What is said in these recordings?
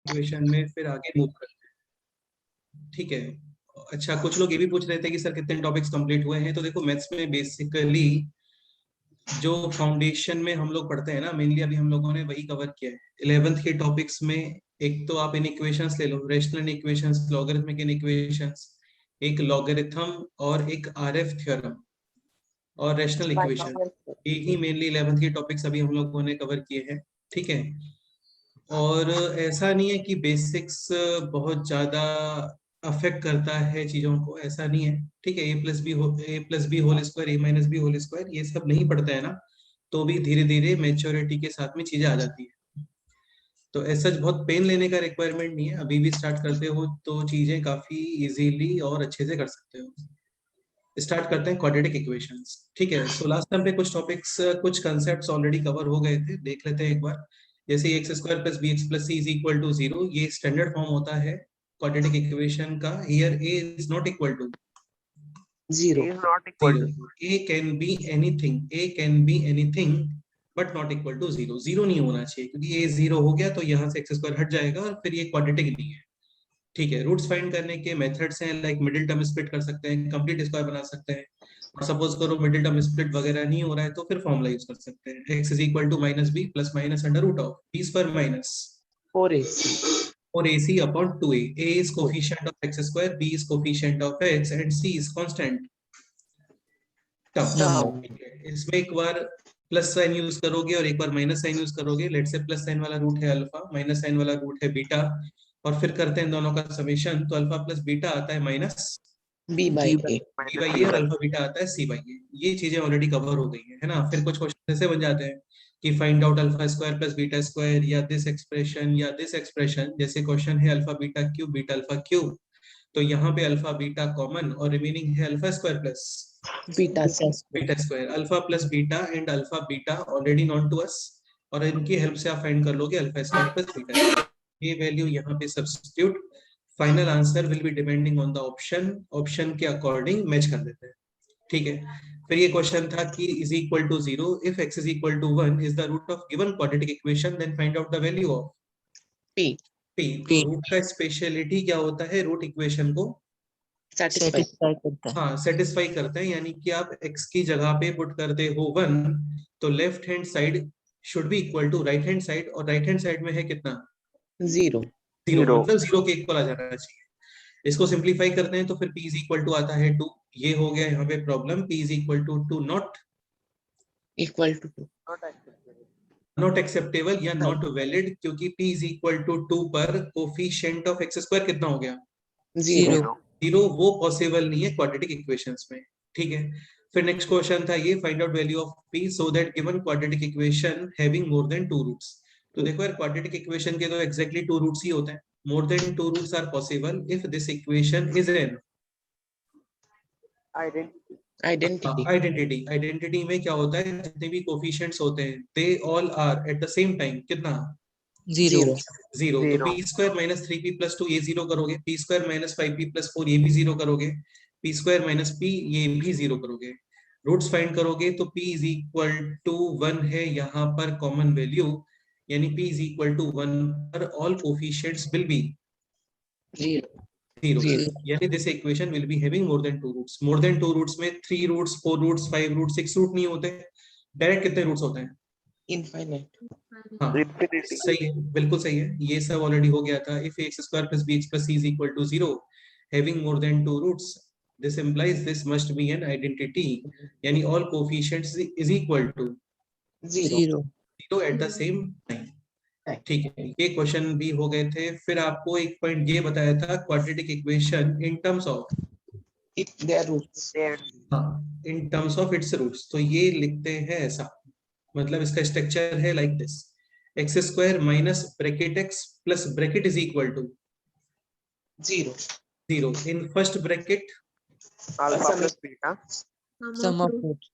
Equation में फिर आगे मूव करते हैं, ठीक है। अच्छा, कुछ लोग ये भी पूछ रहे थे कि सर कितने टॉपिक्स कंप्लीट हुए हैं। तो देखो मैथ्स में बेसिकली जो फाउंडेशन में हम लोग पढ़ते हैं ना, मेनली अभी हम लोगों ने वही कवर किया है 11th के टॉपिक्स में। एक तो आप इन इक्वेशंस ले लो, रेशनल इक्वेशंस, लॉगरिथमिक इन इक्वेशंस, एक लॉगरिथम और एक आरएफ थ्योरम और रेशनल इक्वेशन। ये ही मेनली 11th के टॉपिक्स अभी हम लोगों ने कवर किए हैं, ठीक है। और ऐसा नहीं है कि बेसिक्स बहुत ज्यादा अफेक्ट करता है चीजों को, ऐसा नहीं है, ठीक है। ए प्लस बी होल स्क्वायर, ए माइनस बी होल स्क्वायर, ये सब नहीं पढ़ता है ना, तो भी धीरे धीरे मेच्योरिटी के साथ में चीजें आ जाती है। तो ऐसा बहुत पेन लेने का रिक्वायरमेंट नहीं है, अभी भी स्टार्ट करते हो तो चीजें काफी इजीली और अच्छे से कर सकते हो। स्टार्ट करते हैं क्वाड्रेटिक इक्वेशंस, ठीक है। सो लास्ट टाइम पे कुछ टॉपिक्स, कुछ कंसेप्ट्स ऑलरेडी कवर हो गए थे, देख लेते हैं एक बार। जैसे x square plus B x plus C is equal to 0, ये स्टैंडर्ड फॉर्म होता है क्वाड्रेटिक इक्वेशन का। Here a is not equal to 0. A can be anything, a can be anything but not equal to 0। 0 नहीं होना चाहिए, क्योंकि ए 0 हो गया तो यहाँ से एक्स स्क्वायर हट जाएगा और फिर ये क्वाड्रेटिक नहीं है, ठीक है। रूट्स फाइंड करने के मेथड्स हैं, लाइक मिडिल टर्म स्प्लिट कर सकते हैं, कंप्लीट स्क्वायर बना सकते हैं। और सपोज करो मिडिल टर्म स्प्लिट वगैरह नहीं हो रहा है तो फिर फॉर्मूला यूज कर सकते हैं, x is equal to minus b plus minus under root of b square minus 4ac. और ac upon 2a। a is coefficient of x square, b is coefficient of x and c is constant Now. ठीक है। इसमें एक बार plus sign use करोगे और एक बार minus sign use करोगे। Late से प्लस साइन वाला रूट है अल्फा, माइनस साइन वाला रूट है बीटा, और फिर करते हैं दोनों का समेशन, तो अल्फा प्लस बीटा आता है minus b by a. B by ए और अल्फा बीटा आता है सी बाई ए। ये चीजें ऑलरेडी कवर हो गई है ना। फिर कुछ क्वेश्चन ऐसे बन जाते हैं कि find out alpha square plus beta square या दिस एक्सप्रेशन या दिस एक्सप्रेशन। जैसे क्वेश्चन है alpha beta cube beta alpha cube, तो यहाँ पे अल्फा बीटा कॉमन और रिमेनिंग है alpha square plus Beta square. Beta square. Alpha plus beta and alpha beta already known to us, और इनकी हेल्प से आप फाइंड कर लोगे अल्फा स्क्वायर प्लस बीटा। ये वैल्यू यहाँ पे substitute, final answer will be depending on the option, option के अकॉर्डिंग मैच कर देते हैं, ठीक है। फिर ये क्वेश्चन था कि is equal to 0 if x is equal to 1 is the root of given quadratic equation, then find out the value of p. p। तो रूट का स्पेशलिटी क्या होता है, रूट इक्वेशन को Satisfy. हाँ सेटिस्फाई करते हैं, यानी कि आप x की जगह पे पुट करते हो 1, तो left hand side should be equal to right hand side, और राइट हैंड साइड में है कितना 0. 0, मतलब 0 के इक्वल आ जाना चाहिए। इसको सिंप्लीफाई करते हैं तो फिर p इज इक्वल टू आता है 2। ये हो गया यहाँ पे problem, p is equal to 2 not Equal to 2. Not acceptable या नॉट वैलिड, क्योंकि p इज इक्वल टू 2 पर कोफिशिएंट ऑफ x स्क्वायर कितना हो गया 0. 0। वो पॉसिबल नहीं है क्वाड्रेटिक इक्वेशंस में, ठीक है। फिर नेक्स्ट क्वेश्चन था ये, find out value of p so that given quadratic equation having more than 2 roots. तो देखो यार, क्वाड्रेटिक इक्वेशन के तो एग्जैक्टली 2 रूट्स ही होते हैं। More than 2 roots are possible if this equation is an Identity. Identity में क्या होता है, जितने भी कोफिशिएंट्स होते हैं they all are at the same time कितना 0. 0। तो P square minus 3p plus 2 ये 0 करोगे, P square minus 5p plus 4 ये भी 0 करोगे, पी स्क्वायर माइनस p ये भी 0 करोगे। रूट्स फाइंड करोगे तो p इज इक्वल टू 1 है यहाँ पर कॉमन वैल्यू, यानी p इज इक्वल टू 1 पर ऑल कोफिशिएंट्स विल बी 0. 0, 0. यानी this equation will be having more than 2 roots. More than 2 roots में 3 रूट्स 4 रूट्स 5 रूट्स 6 रूट नहीं होते, डायरेक्ट कितने रूट्स होते हैं Infinite. हाँ सही है, बिल्कुल सही है, ये सब ऑलरेडी हो गया था। If x square plus B x plus C is equal to 0 having more than 2 roots, this implies this must be an identity, यानी all coefficients is equal to 0. 0 at the same time, ठीक है। ये question भी हो गए थे। फिर आपको एक पॉइंट ये बताया था quadratic equation in terms of Their roots. हाँ in terms of its roots. तो ये लिखते हैं ऐसा, मतलब इसका स्ट्रक्चर है like this, x square minus bracket x plus bracket is equal to 0. 0 in first bracket alpha plus beta Sum of roots.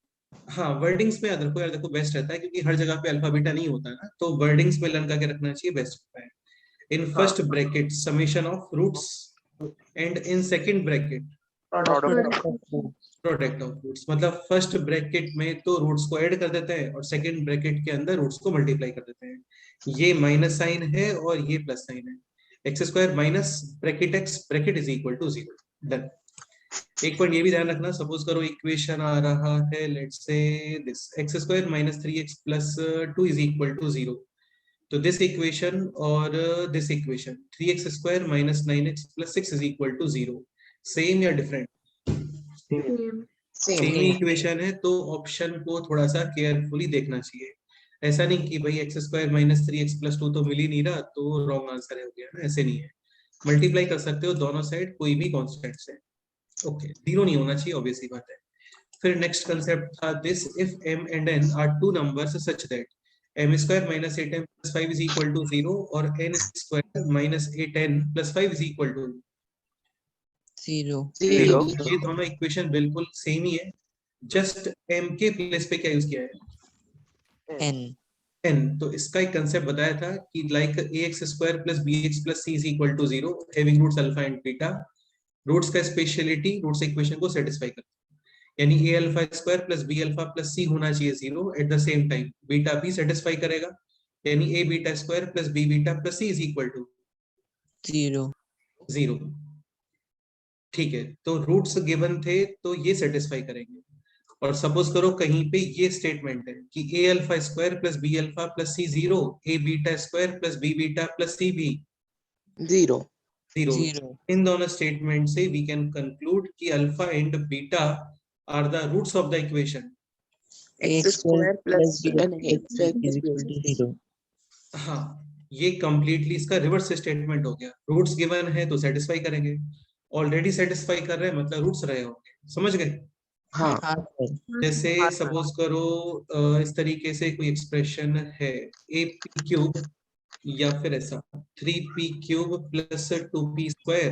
हाँ वर्डिंग्स में याद रखो यार, देखो बेस्ट रहता है, क्योंकि हर जगह पे अल्फा बीटा नहीं होता ना, तो वर्डिंग्स में लर्न करके रखना चाहिए, बेस्ट होता है। In first bracket summation of roots and in second bracket product of roots. मतलब फर्स्ट ब्रैकेट में तो रूट्स को ऐड कर देते हैं और सेकंड ब्रैकेट के अंदर रूट्स को मल्टीप्लाई कर देते हैं। ये माइनस साइन है और ये प्लस साइन है, x square minus bracket x bracket is equal to 0। Done. एक पॉइंट ये भी ध्यान रखना, सपोज करो इक्वेशन आ रहा है let's say this x square minus 3x plus 2 is equal to 0। तो दिस इक्वेशन और this equation 3x square minus 9x plus 6 is equal to 0, same या डिफरेंट? सेम ही इक्वेशन है, तो ऑप्शन को थोड़ा सा केयरफुली देखना चाहिए। ऐसा नहीं कि भाई x square minus 3x plus 2 तो मिल ही नहीं रहा तो रॉन्ग आंसर हो गया ना, ऐसे नहीं है। मल्टीप्लाई कर सकते हो दोनों साइड कोई भी कॉन्स्टेंट से। ओके, जीरो नहीं होना चाहिए, ऑब्वियस सी बात है। फिर नेक्स्ट कंसेप्ट था this if m and n are two numbers such that m square minus 8m plus 5 is equal to 0 और n square minus 8n plus 5 is equal to 0। ये दोनों इक्वेशन बिल्कुल सेम ही है, जस्ट m के place पे क्या use किया है? n। तो इसका एक कंसेप्ट बताया था कि like ax square plus bx plus c is equal to 0 having roots alpha and beta. Roots का स्पेशलिटी रूट्स इक्वेशन को सेटिस्फाई करता है, यानी a alpha square plus b alpha plus c होना चाहिए 0 at the same time beta भी satisfy करेगा, यानी a beta square plus b beta plus c is equal to 0। ठीक है, तो रूट्स गिवन थे तो ये सेटिस्फाई करेंगे। और सपोज करो कहीं पे ये स्टेटमेंट है कि a alpha square plus b alpha plus c 0, a beta square plus b beta plus c भी 0। इन दोनों स्टेटमेंट से वी कैन कंक्लूड कि alpha and beta are the roots of the equation x square plus x is equal to 0। हाँ, ये completely इसका reverse statement हो गया। रूट्स गिवन है तो सेटिस्फाई करेंगे, ऑलरेडी सेटिस्फाई कर रहे हैं मतलब रूट्स रहे होंगे, समझ गए? हाँ जैसे सपोज करो इस तरीके से कोई एक्सप्रेशन है ए पी क्यूब या फिर ऐसा 3p cube plus 2p square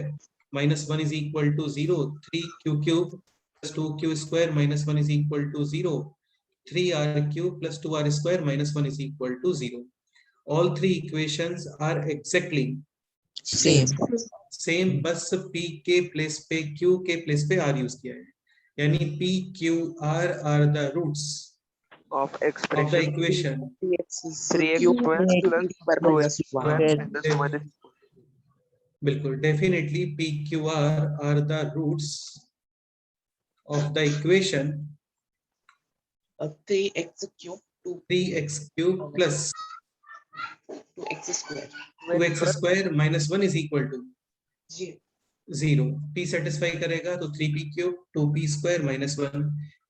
minus 1 is equal to 0, 3q cube plus 2q square minus 1 is equal to 0, 3r cube plus 2r square minus 1 is equal to 0। all three equations are exactly same, बस p के place पे q के place पे r use किया है, यानी p q r are the roots of of the expression equation 3x square plus 2x square minus 1 is बिल्कुल, definitely p q r are the roots of the equation 3x cube 3x cube plus 2x square 2x square minus 1 is equal to 0। p satisfy करेगा तो 3p cube 2p square minus 1,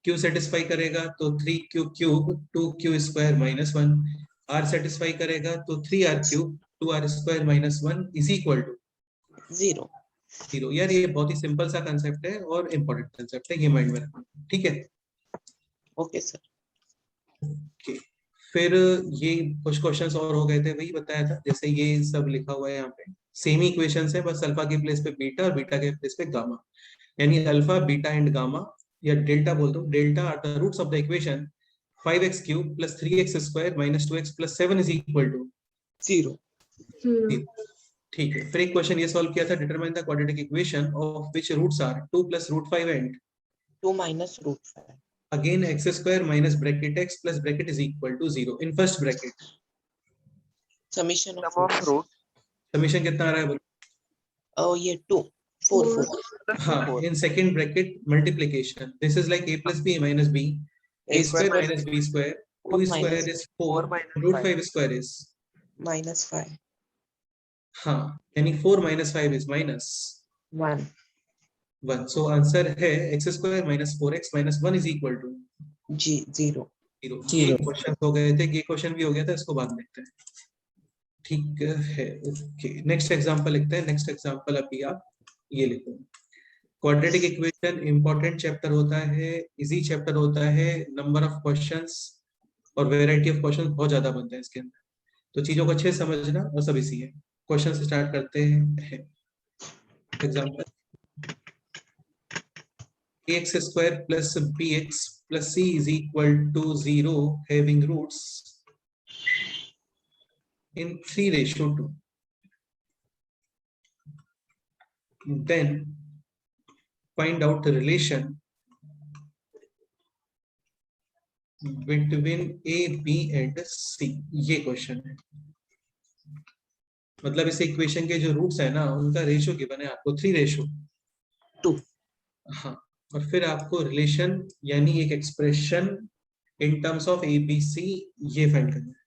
q satisfy करेगा तो 3q cube 2q square minus 1, r satisfy करेगा तो 3r cube 2r square minus 1 is equal to 0। यार ये बहुत ही simple सा कंसेप्ट है और इम्पोर्टेंट कंसेप्ट है, ये माइंड में रखना, ठीक है? Okay sir. okay. फिर ये कुछ क्वेश्चंस और हो गए थे, वही बताया था, जैसे ये सब लिखा हुआ है यहाँ पे सेम ही इक्वेशंस है, बस अल्फा के प्लेस पे बीटा और बीटा के प्लेस पे गामा, यानी अल्फा बीटा एंड गामा या डेल्टा बोल दो, delta are the roots of the equation 5x cube plus 3x square minus 2x plus 7 is equal to 0। ठीक है, फिर एक क्वेश्चन ये सॉल्व किया था, determine the quadratic equation of which roots are 2 plus root 5 and 2 minus root 5 again x square minus bracket x plus bracket is equal to 0 in first bracket summation of sum of root summation कितना आ रहा है बोलो? oh ये 2 4 हाँ, in second bracket multiplication this is like a plus b minus b, a square minus b square, 2 square is 4 root 5 square is minus 5 हाँ, यानी 4 minus 5 is minus 1 1, so answer है x square minus 4x minus 1 is equal to 0। ये question हो गए थे, ये question भी हो गया था, इसको बाद में देखते हैं, ठीक है? ओके, नेक्स्ट एग्जांपल लिखते हैं। नेक्स्ट एग्जांपल अभी आप ये लिखो, क्वाड्रेटिक इक्वेशन इंपॉर्टेंट चैप्टर होता है, इजी चैप्टर होता है, नंबर ऑफ क्वेश्चंस और वैरायटी ऑफ क्वेश्चंस बहुत ज्यादा बनते हैं इसके अंदर, तो चीजों को अच्छे से समझना और सब इसी है। क्वेश्चन से स्टार्ट करते हैं। Example ax square plus bx plus c is equal to 0 having roots in 3:2, then find out the relation between a b and c, ये क्वेश्चन है। मतलब इस इक्वेशन के जो रूट्स है ना उनका रेशियो गिवन है आपको 3:2। हाँ, और फिर आपको रिलेशन यानी एक expression in terms of ABC ये फाइंड करना है।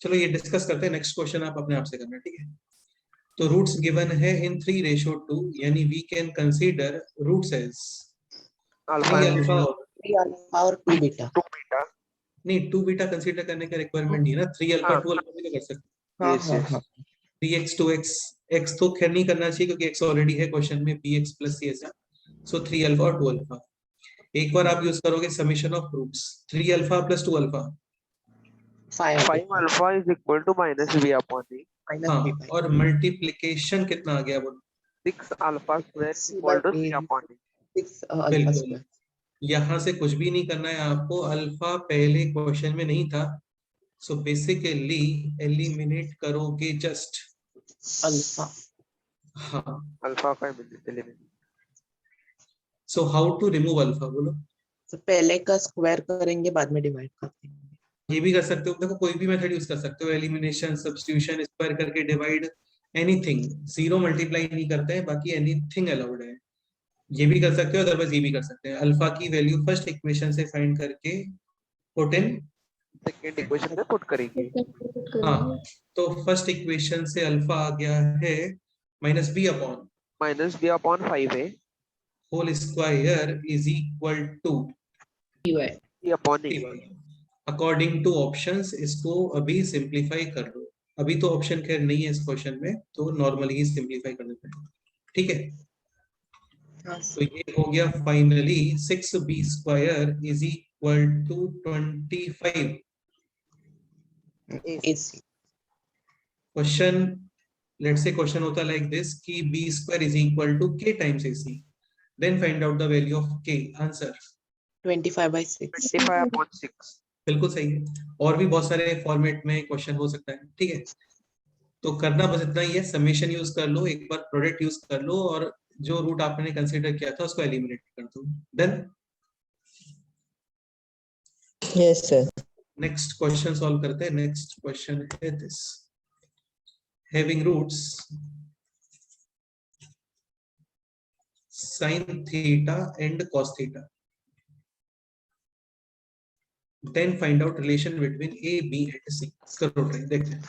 चलो ये डिस्कस करते हैं, नेक्स्ट क्वेश्चन आप अपने आप से करना, ठीक है। तो रूट्स गिवन है इन 3:2, यानी we can consider roots as alpha 3 alpha और 2 बीटा। नहीं 2 बीटा कंसीडर करने का रिक्वायरमेंट नहीं है ना, 3 अल्फा 2 अल्फा भी तो कर सकते हैं। yes yes 3x 2x, x तो खैर नहीं करना चाहिए क्योंकि x ऑलरेडी है क्वेश्चन में, bx प्लस c ऐसा, सो 3 अल्फा और 2 अल्फा। एक बार आप यूज करोगे summation of roots 3 alpha plus 2 alpha 5 alpha is equal to minus b upon e हाँ, और मल्टीप्लिकेशन कितना आ गया बोलो 6 alpha square equal to c upon e। 6 alpha बिल्कुल, स्क्वायर। यहाँ से कुछ भी नहीं करना है आपको, अल्फा पहले क्वेश्चन में नहीं था, सो बेसिकली एलिमिनेट करोगे जस्ट अल्फा। हाँ, अल्फा का eliminate. So how to remove alpha बोलो। तो पहले का स्क्वायर करेंगे, बाद में डिवाइड करते हैं। ये भी कर सकते हो, देखो कोई भी मेथड यूज कर सकते हो, एलिमिनेशन, सब्स्टिट्यूशन, स्क्वायर करके डिवाइड, एनीथिंग। जीरो मल्टीप्लाई नहीं करते हैं, बाकी एनीथिंग अलाउड है। ये भी कर सकते हो, अदरवाइज ये भी कर सकते हैं। अल्फा की वैल्यू फर्स्ट इक्वेशन से फाइंड करके पुट इन सेकंड इक्वेशन में पुट करेंगे। हाँ, तो फर्स्ट इक्वेशन से अल्फा आ गया है माइनस b अपॉन 5 है whole square is equal to e upon e। According to options इसको अभी सिंप्लीफाई कर लो। अभी तो ऑप्शन खैर नहीं है इस क्वेश्चन में, तो नॉर्मली ही सिंप्लीफाई कर देते हैं, ठीक है। तो ये हो गया finally 6b square is equal to 25। Question, let's say question होता लाइक दिस कि b square is equal to k times ac, then find out the value of k। Answer 25/6। 25 upon 6। बिल्कुल सही है, और भी बहुत सारे फॉर्मेट में क्वेश्चन हो सकता है, ठीक है। तो करना बस इतना ही है, समेशन यूज कर लो, एक बार प्रोडक्ट यूज कर लो, और जो रूट आपने कंसीडर किया था उसको एलिमिनेट कर दो, then yes sir. Next question solve करते हैं। नेक्स्ट क्वेश्चन है this, having roots sin theta and cos theta, then find out relation between a b and c। करो ट्राई, देखते हैं।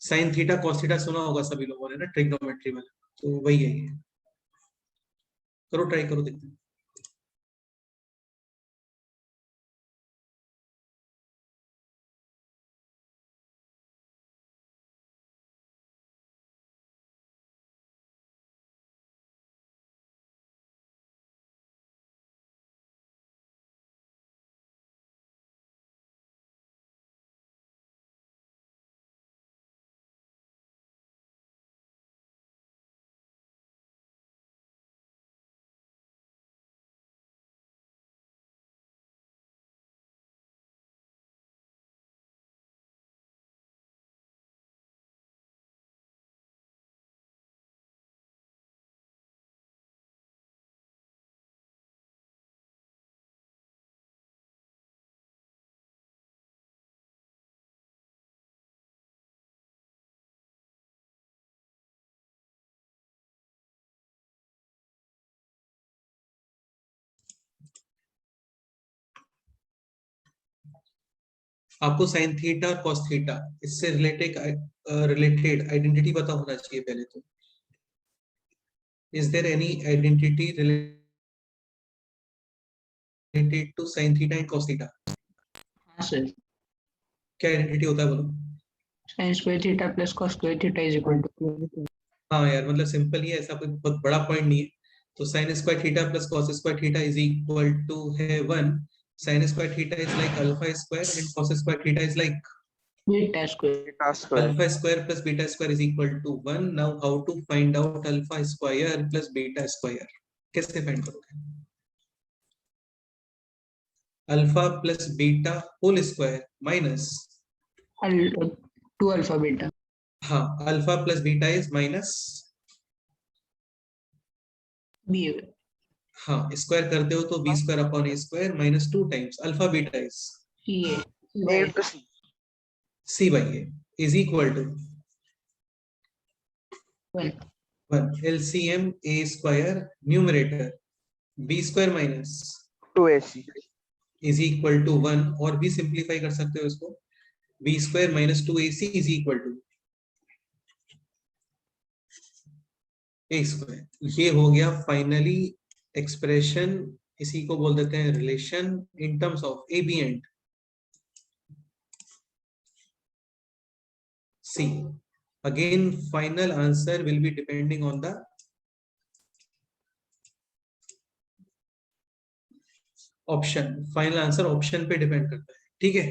sin theta cos theta सुना होगा सभी लोगों ने ना, ट्रिग्नोमेट्री में, तो वही है ये। करो ट्राई करो, देखते हैं। आपको साइन थीटा और कॉस थीटा इससे रिलेटेड आइडेंटिटी पता होना चाहिए पहले तो। Is there any identity related to sine theta and cos theta? हाँ सर, क्या आइडेंटिटी होता है बोलो? Sine square theta plus cos square theta is equal to. हाँ यार, मतलब सिंपल ही है, ऐसा कोई बहुत बड़ा पॉइंट नहीं है। तो sine square theta plus cos square theta is equal to है 1। Sine square theta is like alpha square and cos square theta is like beta square. Alpha square plus beta square is equal to 1। Now how to find out alpha square plus beta square? कैसे find करोगे? Alpha plus beta whole square minus 2 alpha beta. हाँ, alpha plus beta is minus B. हाँ, square करते हो तो b square upon a square minus 2 times alpha beta is C. A into C. C by a is equal to 1. 1 LCM a square numerator b square minus 2AC. Is equal to 1 और भी simplify कर सकते हो इसको b square minus 2ac is equal to a square. ये हो गया finally expression, इसी को बोल देते हैं relation in terms of a b and c. Again final answer will be depending on the option, final answer option पे depend करता है, ठीक है।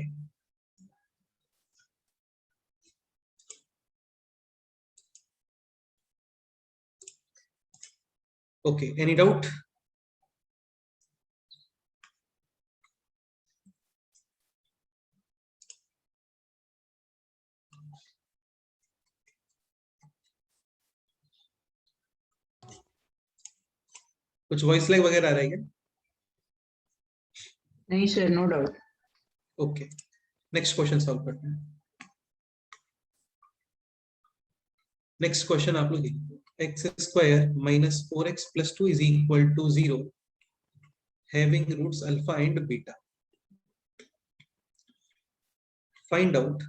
Okay, any doubt? कुछ वॉइस लाइक वगैरह आ रहा है क्या? नहीं sir, no doubt. Okay, next question solve करते हैं। नेक्स्ट क्वेश्चन आप लोग x square minus 4x plus 2 is equal to 0 having roots alpha and beta. Find out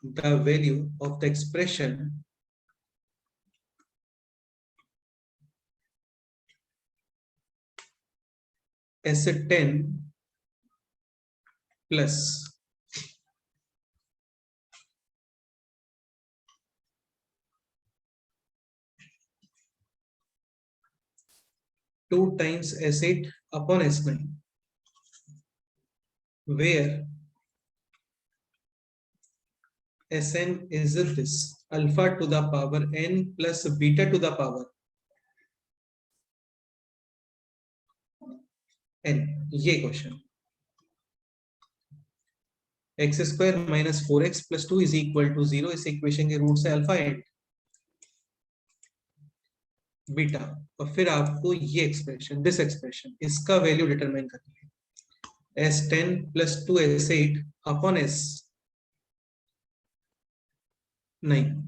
the value of the expression S10 plus 2 times S8 upon S9, where Sn is this alpha to the power n plus beta to the power n। ये question x square minus 4x plus 2 is equal to 0, इस equation के root से alpha and beta, और फिर आपको ये expression, this expression, इसका value determine करनी है। S10 plus 2S8 upon S9,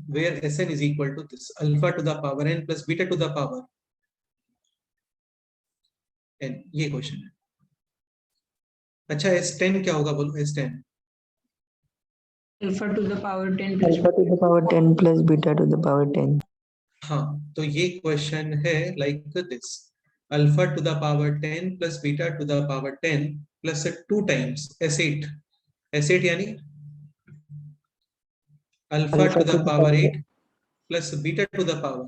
where Sn is equal to this alpha to the power n plus beta to the power n। ये question है। अच्छा, S10 क्या होगा बोलो? S10 Alpha to the power 10 plus Alpha to the power 10 plus beta to the power 10. हाँ, तो ये question है like this alpha to the power 10 plus beta to the power 10 प्लस 2 टाइम्स S8, S8 यानी alpha to the power 8 plus beta to the power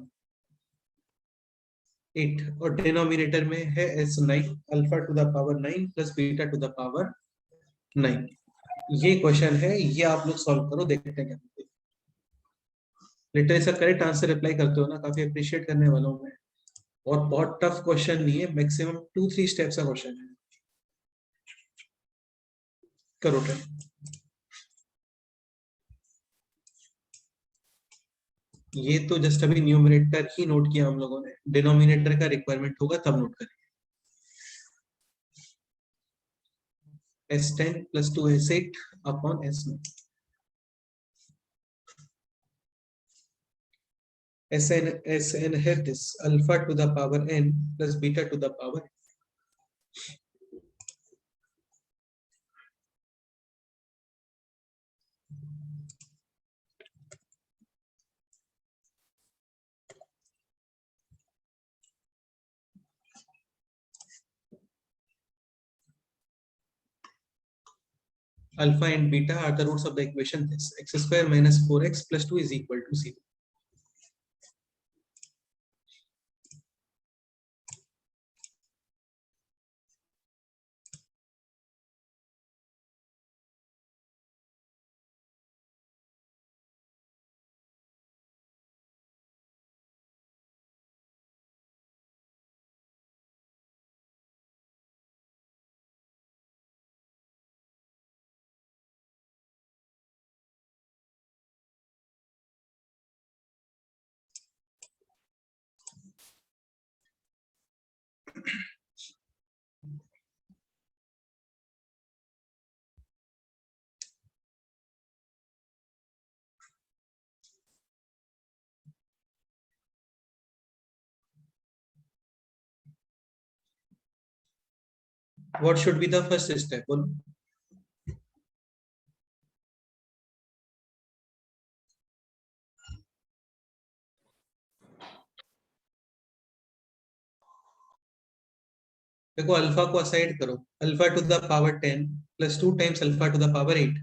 8 और denominator में है S9 alpha to the power 9 plus beta to the power 9। ये question है, ये आप लोग सॉल्व करो, देखते हैं क्या। Literally sir correct answer reply करते हो ना, काफी अप्रिशिएट करने वाला हूं मैं। और बहुत टफ क्वेश्चन नहीं है, मैक्सिमम 2-3 स्टेप्स का क्वेश्चन है। करो ट्राई। ये तो जस्ट अभी न्यूमरेटर ही नोट किया हम लोगों ने, डिनोमिनेटर का रिक्वायरमेंट होगा तब नोट करेंगे। S10 plus 2S8 upon S9, Sn है this alpha to the power n plus beta to the power alpha and beta are the roots of the equation this x square minus 4x plus 2 is equal to 0. What should be the first step? बोलो। देखो alpha को aside करो, alpha to the power 10 प्लस 2 times alpha to the power 8,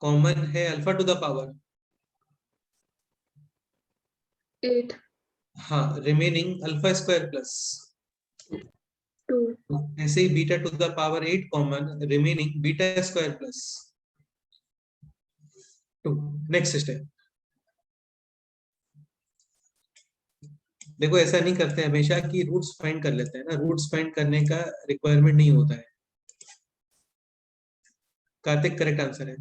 common है alpha to the power 8, हाँ, remaining alpha square plus 2, ऐसे ही beta to the power 8 common, remaining beta square plus 2। Next step. देखो ऐसा नहीं करते हमेशा कि रूट्स फाइंड कर लेते हैं ना, रूट्स फाइंड करने का रिक्वायरमेंट नहीं होता है। कार्तिक करेक्ट आंसर है।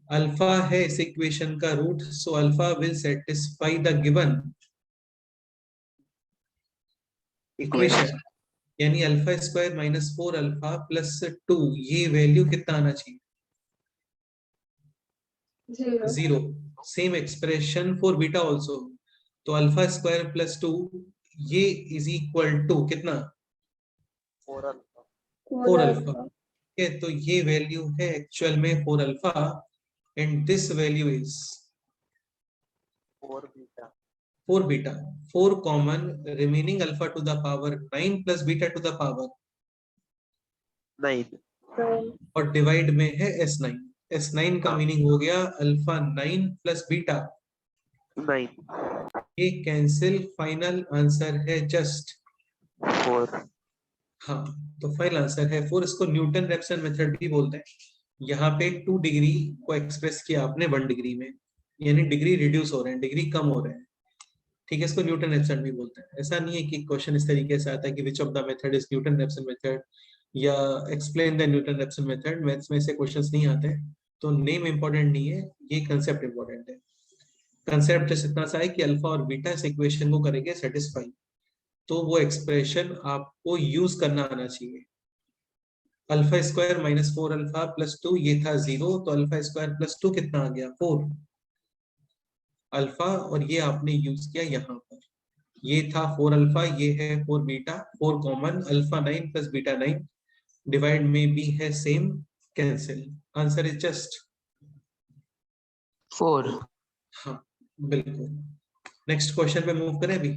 अल्फा है इस इक्वेशन का root, so alpha will satisfy the given equation, यानी alpha square minus 4 alpha plus 2, ये वैल्यू कितना आना चाहिए? 0। Same expression for beta also, तो अल्फा स्क्वायर प्लस 2 ये इज इक्वल टू कितना? 4 अल्फा। ठीक है, तो ये वैल्यू है एक्चुअल में 4 alpha and this value is 4 beta. 4 common, remaining alpha to the power 9 plus beta to the power 9 और डिवाइड में है S9। S9 का मीनिंग हो गया अल्फा 9 प्लस बीटा 9 ये कैंसिल, फाइनल आंसर है जस्ट 4। हाँ, तो फाइनल आंसर है 4। इसको न्यूटन रेप्सन मेथड भी बोलते हैं। यहाँ पे 2 डिग्री को एक्सप्रेस किया आपने 1 डिग्री में, यानी डिग्री रिड्यूस हो रहे हैं, डिग्री कम हो रहे हैं। ठीक है, इसको न्यूटन रेप्सन भी बोलते हैं। ऐसा नहीं है कि क्वेश्चन इस तरीके से आता है कि which of the method is Newton Raphson method या explain the Newton Raphson method. Maths में ऐसे क्वेश्चंस नहीं आते, तो नेम इंपॉर्टेंट नहीं है, ये कंसेप्ट इंपॉर्टेंट है। कंसेप्ट इतना सा है कि अल्फा और बीटा इस इक्वेशन को करेंगे सेटिस्फाई, तो वो एक्सप्रेशन आपको यूज करना आना चाहिए। Alpha square minus 4 alpha plus 2 ये था 0, तो अल्फा स्क्वायर प्लस 2 कितना आ गया? 4 अल्फा, और ये आपने यूज किया यहाँ पर, ये था 4 अल्फा, ये है 4 beta, 4 common, alpha 9 plus beta 9, divide में भी है same, cancel, answer is just 4। हाँ बिल्कुल। नेक्स्ट क्वेश्चन पे मूव करें अभी।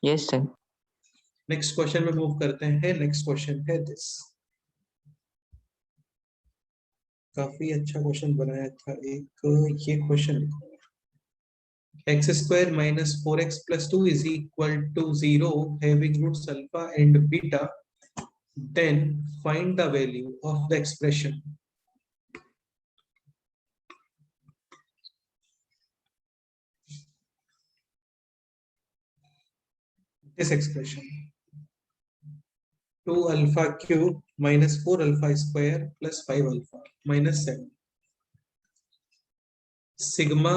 Yes sir. नेक्स्ट क्वेश्चन में मूव करते हैं। नेक्स्ट क्वेश्चन है दिस, काफी अच्छा क्वेश्चन बनाया था एक, ये क्वेश्चन लिखो, x square minus 4x plus 2 is equal to 0 having roots alpha and beta, then find the value of the expression. This expression 2 alpha cube minus 4 alpha square plus 5 alpha minus 7। Sigma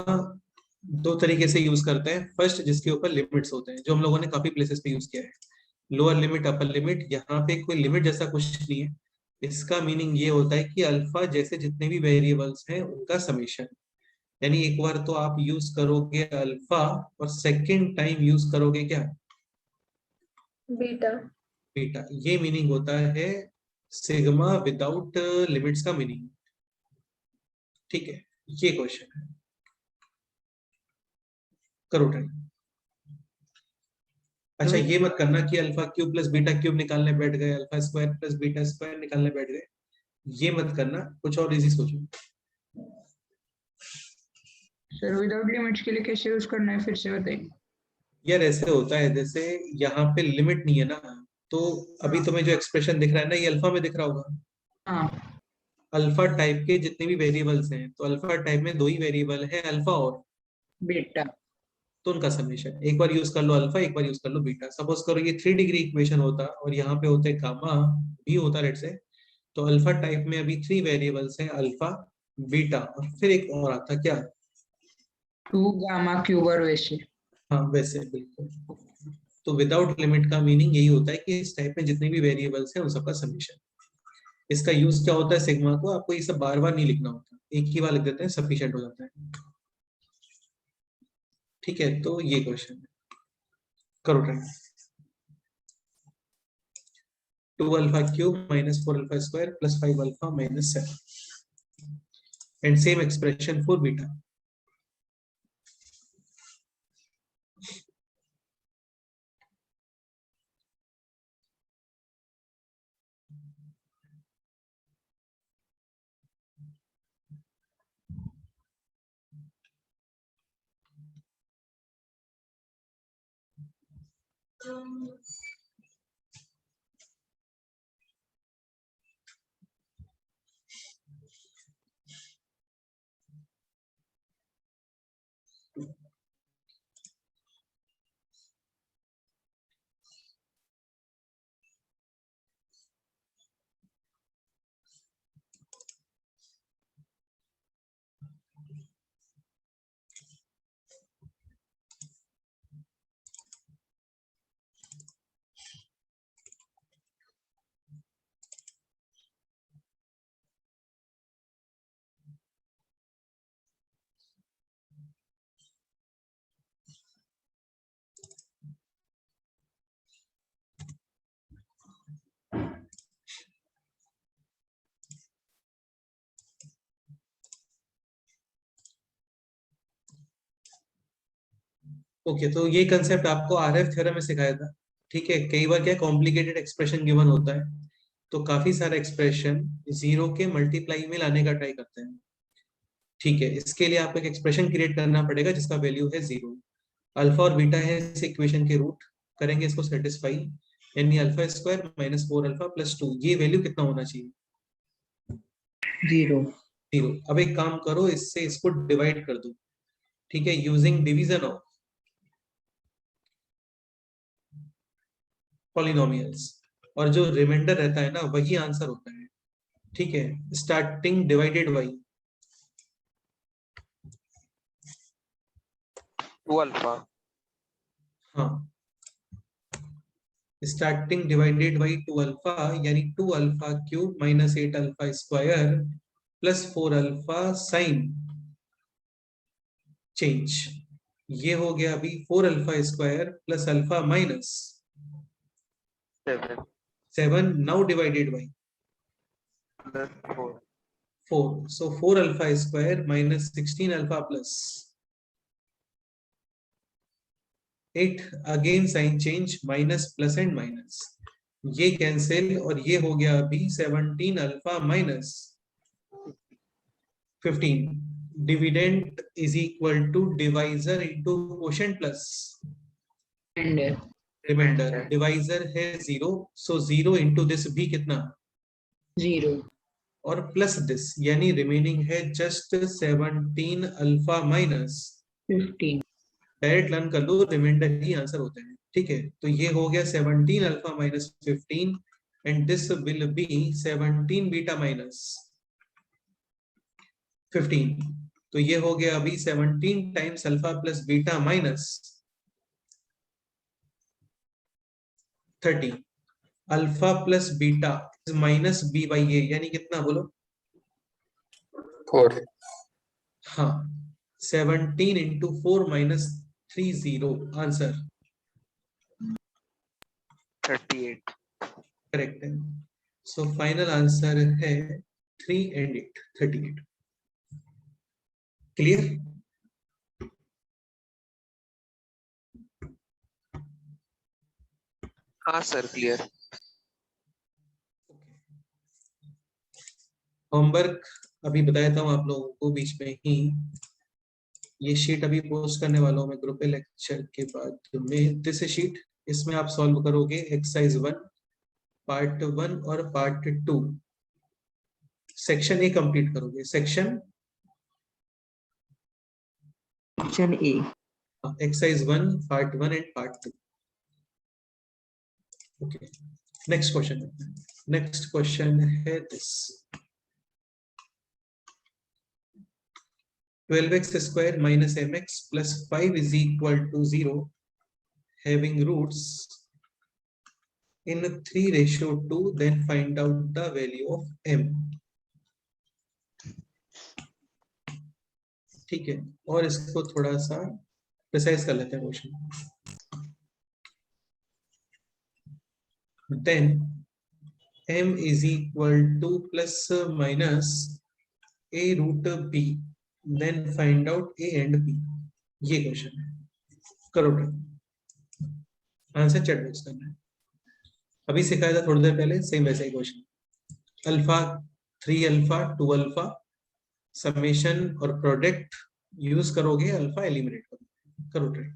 दो तरीके से use करते हैं। First, जिसके ऊपर limits होते हैं, जो हम लोगों ने काफी प्लेसेस पे यूज किया है, लोअर लिमिट अपर लिमिट। यहाँ पे कोई लिमिट जैसा कुछ नहीं है। इसका मीनिंग ये होता है कि अल्फा जैसे जितने भी वेरिएबल्स हैं उनका समेशन, यानी एक बार तो आप यूज करोगे अल्फा और सेकंड टाइम यूज करोगे क्या? बीटा। बीटा। ये मीनिंग होता है सिग्मा विदाउट लिमिट्स का मीनिंग। ठीक है, ये क्वेश्चन है, करो ट्राई। अच्छा, ये मत करना कि alpha cube plus beta cube निकालने बैठ गए, alpha square plus beta square निकालने बैठ गए, ये मत करना, कुछ और इजी सोचो। सर विदाउट लिमिट्स के लिए कैसे यूज करना है, फिर से बताइए। यार ऐसे होता है, जैसे यहाँ पे लिमिट नहीं है ना, तो अभी तुम्हें जो एक्सप्रेशन दिख रहा है ना, ये अल्फा में दिख रहा होगा। हाँ। अल्फा टाइप के जितने भी वेरिएबल्स हैं, तो अल्फा टाइप में 2 ही वेरिएबल है, अल्फा और बीटा। तो उनका समेशन, एक बार यूज कर लो अल्फा, एक बार यूज कर लो बीटा। सपोज करो ये 3 डिग्री इक्वेशन होता और यहाँ पे होते गामा भी होता लेट से, तो अल्फा टाइप में अभी 3 वेरिएबल्स हैं, अल्फा बीटा और फिर एक और आता क्या? 2 गामा क्यूब और वैसे। हाँ वैसे, बिल्कुल। तो विदाउट लिमिट का मीनिंग यही होता है कि इस टाइप में जितने भी वेरिएबल्स हैं उन सबका समेशन। इसका यूज क्या होता है सिग्मा को? आपको ये सब बार बार नहीं लिखना होता, एक ही बार लिख देते हैं, सफिशिएंट हो जाता है। ठीक है, तो ये क्वेश्चन है, करो try. 2 alpha cube minus 4 alpha square plus 5 alpha minus 7 and same expression for beta. Okay, तो ये कंसेप्ट आपको आरएफ थ्योरम में सिखाया था। ठीक है, कई बार क्या कॉम्प्लिकेटेड एक्सप्रेशन गिवन होता है, तो काफी सारा एक्सप्रेशन जीरो के मल्टीप्लाई में लाने का ट्राई करते हैं। ठीक है, इसके लिए आपको एक एक्सप्रेशन क्रिएट करना पड़ेगा जिसका वैल्यू है 0। अल्फा और बीटा है इस इक्वेशन के रूट, करेंगे इसको सेटिस्फाई, यानी alpha square minus 4 alpha plus 2, ये वैल्यू कितना होना चाहिए? 0. 0। अब एक काम करो, इससे इसको डिवाइड कर दो। ठीक है, यूजिंग डिवीजन ऑफ पॉलिनोमियल्स, और जो रिमाइंडर रहता है ना वही आंसर होता है। ठीक है, स्टार्टिंग डिवाइडेड बाई 2 अल्फा, हाँ, स्टार्टिंग डिवाइडेड बाई 2 अल्फा, यानी 2 alpha cube minus 8 alpha square plus 4 alpha sign change. ये हो गया अभी 4 alpha square plus alpha minus 7 now divided by plus 4, 4, so 4 alpha square minus 16 alpha plus 8, again sign change, minus plus and minus, ये cancel और ये हो गया अभी 17 alpha minus 15। Dividend is equal to divisor into quotient plus And remainder. Divisor है 0, सो 0 into this भी कितना 0. और प्लस दिस, यानी रिमेनिंग है just 17 alpha minus 15. Direct learn कर लो, रिमाइंडर ही आंसर होते हैं। ठीक है, तो ये हो गया 17 alpha minus 15 and this will be 17 beta minus 15। तो ये हो गया अभी 17 times alpha plus beta minus 30। Alpha plus beta minus B by A, यानी कितना बोलो? 4, हाँ, 17 इंटू 4 माइनस 30, आंसर 38. करेक्ट है। सो फाइनल आंसर है 3 and 8, 38। क्लियर? हाँ सर, क्लियर। होमवर्क अभी बताया था आप लोगों को बीच में ही, ये शीट अभी पोस्ट करने वाला हूं मैं ग्रुप पे लेक्चर के बाद में। दिस शीट, इसमें आप सॉल्व करोगे एक्सरसाइज 1 पार्ट 1 और पार्ट 2, सेक्शन ए कंप्लीट करोगे। Section A. Exercise 1 part 1 and part 2। Okay, next question. Next question है this, 12x square minus mx plus 5 is equal to 0 having roots in 3:2, then find out the value of m। ठीक है, और इसको थोड़ा सा precise कर लेते हैं question. then m is equal to plus minus a root b, then find out a and b। ये क्वेश्चन है, करो ट्राई, आंसर चैट बॉक्स करना है। अभी सिखाया था थोड़ी देर पहले, सेम वैसा ही question. Alpha 3 alpha 2 alpha summation और प्रोडक्ट यूज करोगे, अल्फा एलिमिनेट करोगे। करो ट्राई।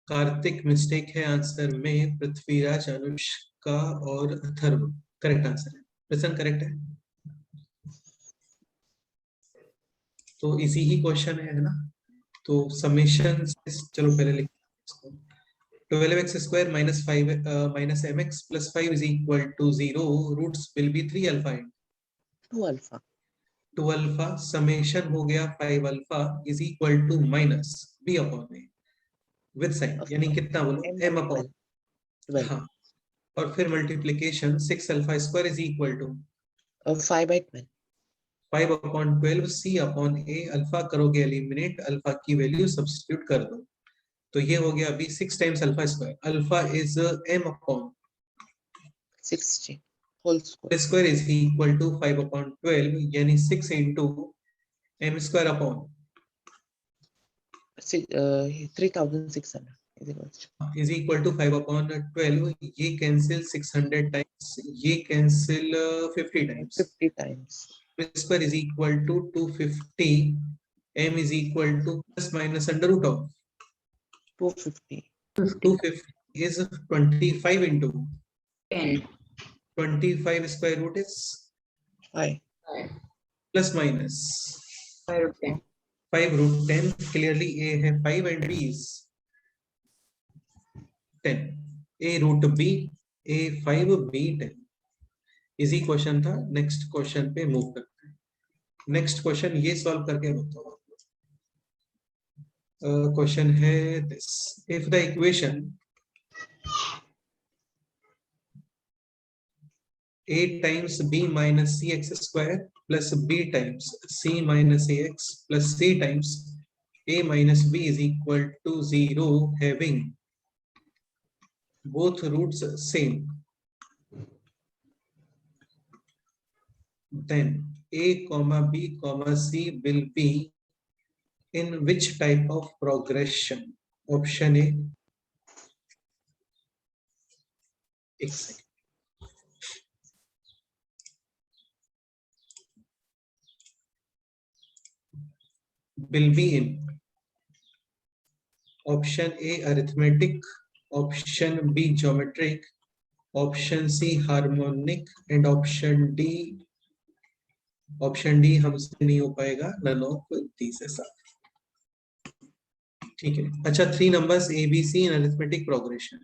कार्तिक मिस्टेक है आंसर में, पृथ्वीराज, अनुष्का और अथर्व करेक्ट आंसर है। प्रसन्न करेक्ट है, तो इसी ही क्वेश्चन है ना। तो समेशन, चलो पहले लिखते हैं इसको। 12x square minus 5 minus mx plus 5 is equal to 0. Roots will be 3 alpha and 2 alpha 2 alpha। Summation हो गया 5 alpha is equal to minus b upon a with sign, of यानी कितना बोलो, m upon 12 हाँ, और फिर multiplication 6 alpha square is equal to 5 by 12 5 upon 12 c upon a। Alpha करोगे eliminate, alpha की वैल्यू सब्स्टिट्यूट कर दो, तो ये हो गया अभी 6 times alpha square. Alpha is m upon 60 whole square square is equal to 5 upon 12, यानी 6 into m square upon 3600 is equal to 5 upon 12। ये कैंसिल 600 टाइम्स, ये cancel 50 times. 50 times m square is equal to 250, m is equal to plus minus under root of 250 250 is 25 into 10. 25 square root is 5 plus minus 5 root 10. 5 root 10। clearly a है 5 and b is 10। a root b, a 5 b 10। Easy question था। Next question पे move करते हैं। Next question ये solve करके बताओ। Question है this, if the equation a times b minus cx square plus b times c minus ax plus c times a minus b is equal to 0, having both roots same, then a comma b comma c will be in which type of progression? Option A, एक second, will be in option A arithmetic, option B geometric, option C harmonic and option D हमसे नहीं हो पाएगा, none of these ऐसा। ठीक है। अच्छा, 3 numbers A B C in arithmetic progression,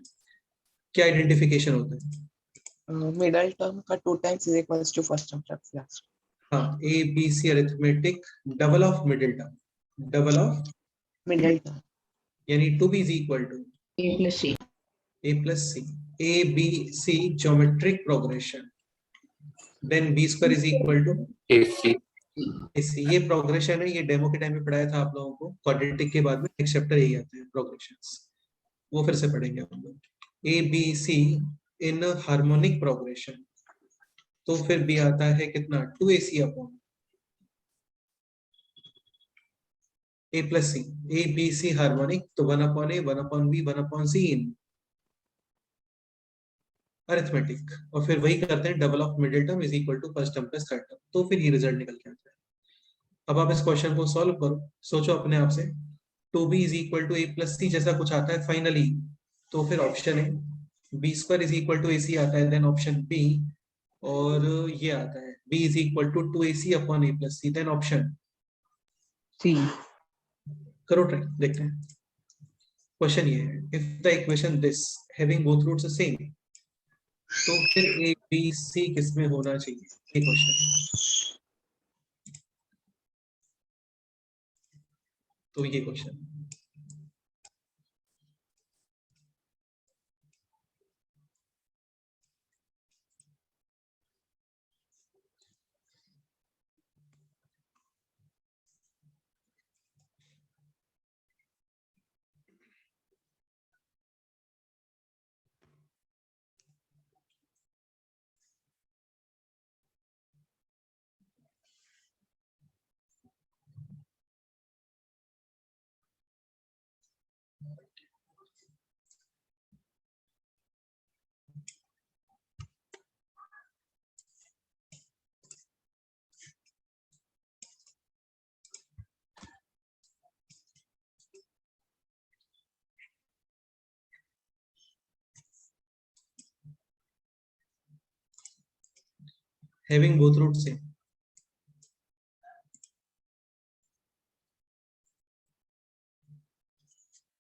क्या आइडेंटिफिकेशन होता है? मिडल टर्म का 2 times is equals to first term plus last. हाँ, A B C arithmetic double of middle term, double of middle term यानी 2B is equal to A plus C. A plus C. A B C geometric progression, then B square is equal to AC. AC. ये progression है, ये demo के time में पढ़ाया था आप लोगों को। क्वाड्रेटिक के बाद में नेक्स्ट चैप्टर यही आते हैं प्रोग्रेशंस, वो फिर से पढ़ेंगे हम लोग। A B C in harmonic progression, तो फिर भी आता है कितना 2AC upon A plus C. A B C harmonic, तो 1 upon A 1 upon B 1 upon C in arithmetic, और फिर वही करते हैं double of middle term is equal to first term plus third term, तो फिर ये रिजल्ट निकल के आता है। अब आप इस क्वेश्चन को सॉल्व करो, सोचो अपने आप से, 2B is equal to A plus C जैसा कुछ आता है फाइनली, तो फिर ऑप्शन है B square is equal to AC आता है, देन ऑप्शन B, और ये आता है B is equal to 2AC upon A plus C, then option C. करो ट्राई, देखते हैं। क्वेश्चन ये है, if the equation this having both roots the same, तो फिर A B C किसमें होना चाहिए, ये क्वेश्चन। तो ये क्वेश्चन हैविंग बोथ रूट से,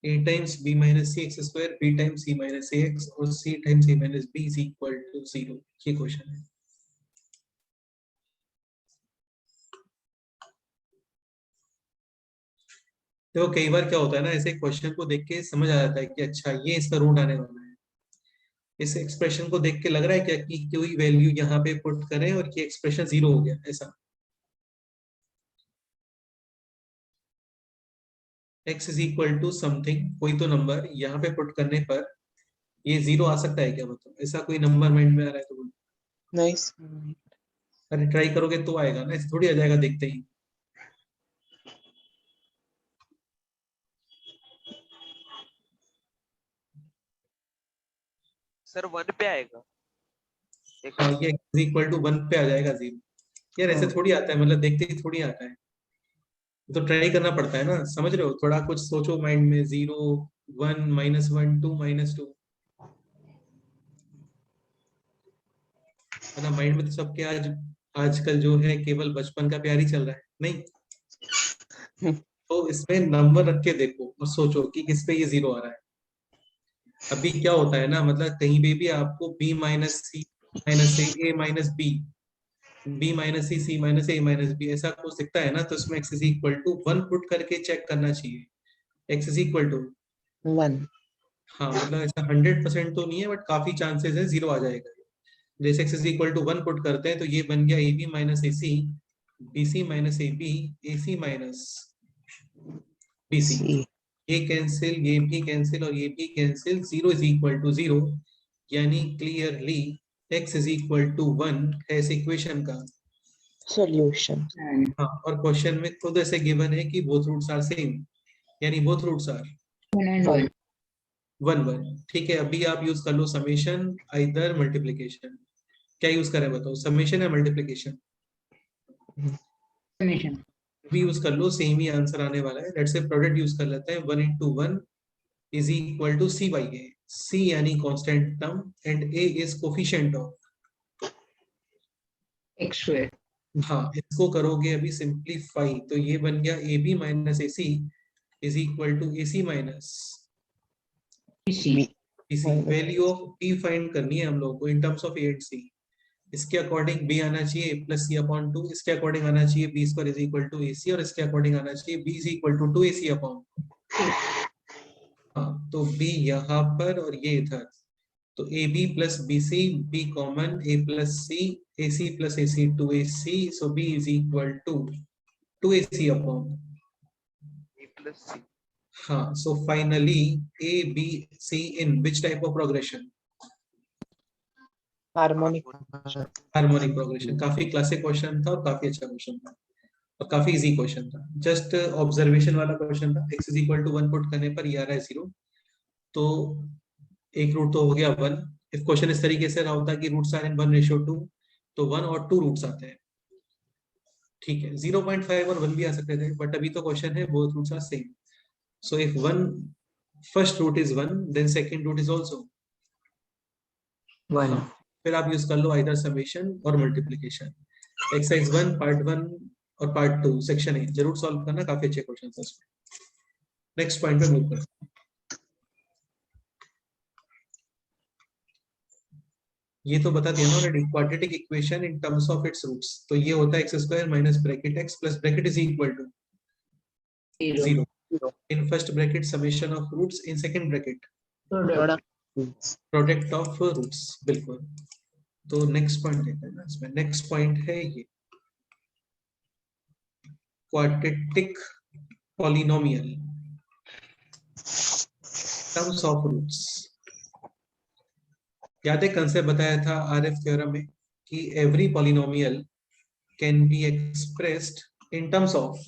A times B minus C x square, B times C minus AX और C times A minus B is equal to 0, ये क्वेश्चन है। देखो कई बार क्या होता है ना, ऐसे क्वेश्चन को देख के समझ आ जाता है कि अच्छा ये इसका रूट आने वाला है, इस एक्सप्रेशन को देख के लग रहा है क्या कि कोई वैल्यू यहाँ पे पुट करें और ये एक्सप्रेशन 0 हो गया, ऐसा x is equal to something, कोई तो नंबर यहाँ पे पुट करने पर ये 0 आ सकता है क्या, बताओ ऐसा कोई नंबर माइंड में आ रहा है तो बोलो। Nice. अरे ट्राई करोगे तो आएगा ना, ऐसे थोड़ी आ जाएगा देखते ही। सर 1 पे आएगा, हाँ, ये x इज इक्वल टू 1 पे आ जाएगा 0, यार ऐसे थोड़ी आता है, मतलब देखते ही थोड़ी आता है, तो ट्राई करना पड़ता है ना, समझ रहे हो, थोड़ा कुछ सोचो माइंड में, 0 1 -1 2 -2, है ना, माइंड में तो सबके आज आजकल जो है केवल बचपन का प्यार ही चल रहा है, नहीं तो इसमें नंबर रख के देखो और सोचो कि किस पे ये 0 आ रहा है। अभी क्या होता है ना, मतलब कहीं पे भी आपको B minus C minus A minus B, B minus C minus A minus B ऐसा कुछ दिखता है ना, तो इसमें x is equal to 1 put करके चेक करना चाहिए, x इज इक्वल टू 1. हाँ, मतलब ऐसा 100% तो नहीं है, बट काफी चांसेस है 0 आ जाएगा। जैसे x is equal to 1 put करते हैं तो ये बन गया AB minus AC, BC minus AB, AC minus BC, C. ये कैंसिल, ये भी कैंसिल और ये भी कैंसिल, 0 इज इक्वल टू 0, यानी clearly x is equal to 1 है इस इक्वेशन का Solution. And हाँ, और क्वेश्चन में खुद ऐसे गिवन है कि बोथ रूट्स आर सेम, यानी बोथ रूट्स आर 1 and 1. 1 1। ठीक है, अभी आप यूज कर लो समेशन आइदर मल्टीप्लिकेशन, क्या यूज करें बताओ, समेशन या मल्टीप्लिकेशन? Summation. भी यूज कर लो, सेम ही आंसर आने वाला है। लेट्स से प्रोडक्ट यूज कर लेते हैं, 1 into 1 is equal to C by A, C यानी constant term and A is coefficient of X square. हाँ, इसको करोगे अभी सिंप्लीफाई, तो ये बन गया AB minus AC is equal to AC minus PC. BC। Value of B find करनी है हम लोगों को in terms of A and C। इसके अकॉर्डिंग B आना चाहिए A प्लस C अपॉन 2, इसके अकॉर्डिंग आना चाहिए B square is equal to AC, और इसके अकॉर्डिंग आना चाहिए B is equal to 2AC upon. हाँ, तो B यहाँ पर और ये इधर, तो AB plus BC, B common, A plus C, AC plus AC 2AC, so B is equal to 2AC upon. A plus C. हाँ, so finally A B C in which type of progression? Harmonic harmonic progression. काफी classic question था और काफी अच्छा question था और काफी easy question था। जस्ट ऑब्जर्वेशन वाला क्वेश्चन था। x is equal to 1 put करने पर ये आ रहा है 0, तो एक रूट तो हो गया 1। इफ क्वेश्चन इस तरीके से रहा होता कि रूट्स आर इन 1:2, तो 1 और 2 रूट्स आते हैं, ठीक है। 0.5 और 1 भी आ सकते थे, बट अभी तो क्वेश्चन है both roots are same. So if one first root is 1, then second root is also 1. फिर आप यूज कर लो आइदर समेशन और मल्टीप्लिकेशन। एक्सरसाइज 1 पार्ट 1 और पार्ट 2 सेक्शन ए जरूर सॉल्व करना, काफी अच्छे क्वेश्चन है इसमें। नेक्स्ट पॉइंट पे मूव करते हैं। ये तो बता दिया ना already, quadratic equation in terms of its roots. तो ये होता है x² minus bracket x plus bracket is equal to 0 in first bracket summation of roots, in second bracket product of roots. बिल्कुल। तो नेक्स्ट पॉइंट देखते हैं ना इसमें। नेक्स्ट पॉइंट है ये quadratic polynomial terms of roots. याद है कंसेप्ट बताया था RF थ्योरम में कि every polynomial can be expressed in terms of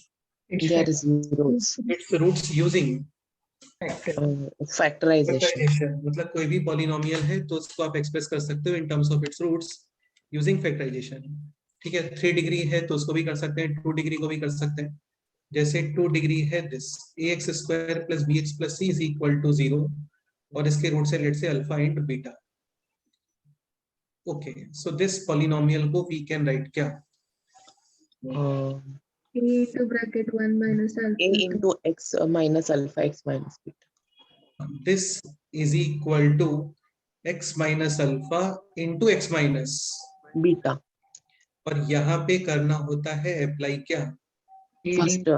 its roots using factorization. मतलब कोई भी पॉलिनोमियल है तो उसको आप एक्सप्रेस कर सकते हो in terms of its roots using factorization, ठीक है। 3 डिग्री है तो उसको भी कर सकते हैं, 2 डिग्री को भी कर सकते हैं। जैसे 2 डिग्री है this ax² plus bx plus c is equal to 0, और इसके रूट से let say alpha and beta. Okay, so this polynomial को वी कैन राइट क्या? A into bracket 1 minus alpha. A into x minus alpha x minus beta. This is equal to x minus alpha into x minus Beta. और यहाँ पे करना होता है apply क्या? First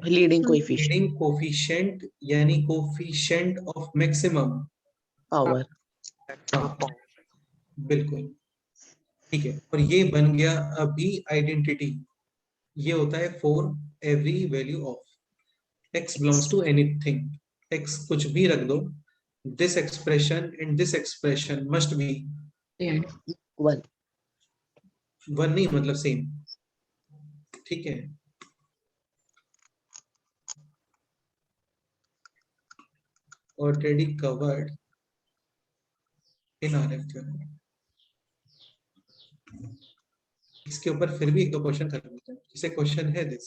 leading coefficient. Leading coefficient यानी coefficient of maximum Power. बिल्कुल, ठीक है। और ये बन गया अभी आइडेंटिटी। ये होता है for every value of x belongs to anything, x कुछ भी रख दो, this expression and this expression must be One. One नहीं मतलब सेम, ठीक है। Already covered in RF theorem. इसके ऊपर फिर भी एक दो क्वेश्चन कर लेते हैं। जैसे क्वेश्चन है this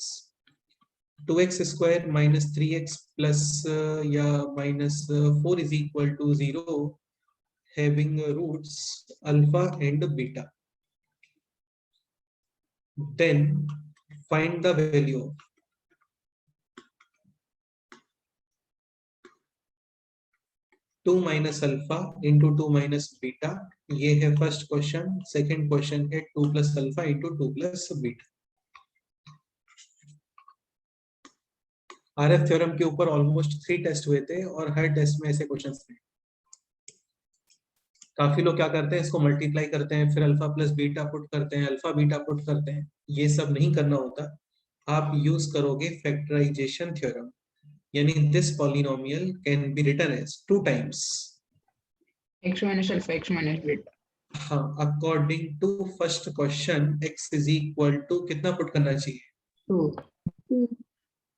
2x² minus 3x plus या minus 4 is equal to 0 having roots alpha and beta, then find the value of two minus alpha into 2 minus beta. ये है फर्स्ट क्वेश्चन। सेकंड क्वेश्चन है 2 plus alpha into 2 plus beta. RF theorem के ऊपर almost 3 test हुए थे और हर test में ऐसे क्वेश्चंस थे। काफी लोग क्या करते हैं, इसको मल्टीप्लाई करते हैं, फिर अल्फा प्लस बीटा पुट करते हैं, अल्फा बीटा पुट करते हैं। ये सब नहीं करना होता, आप यूज करोगे फैक्टराइजेशन थ्योरम, यानी this polynomial can be written as 2 times x minus alpha x minus beta. हाँ, according to first question x is equal to कितना पुट करना चाहिए? 2.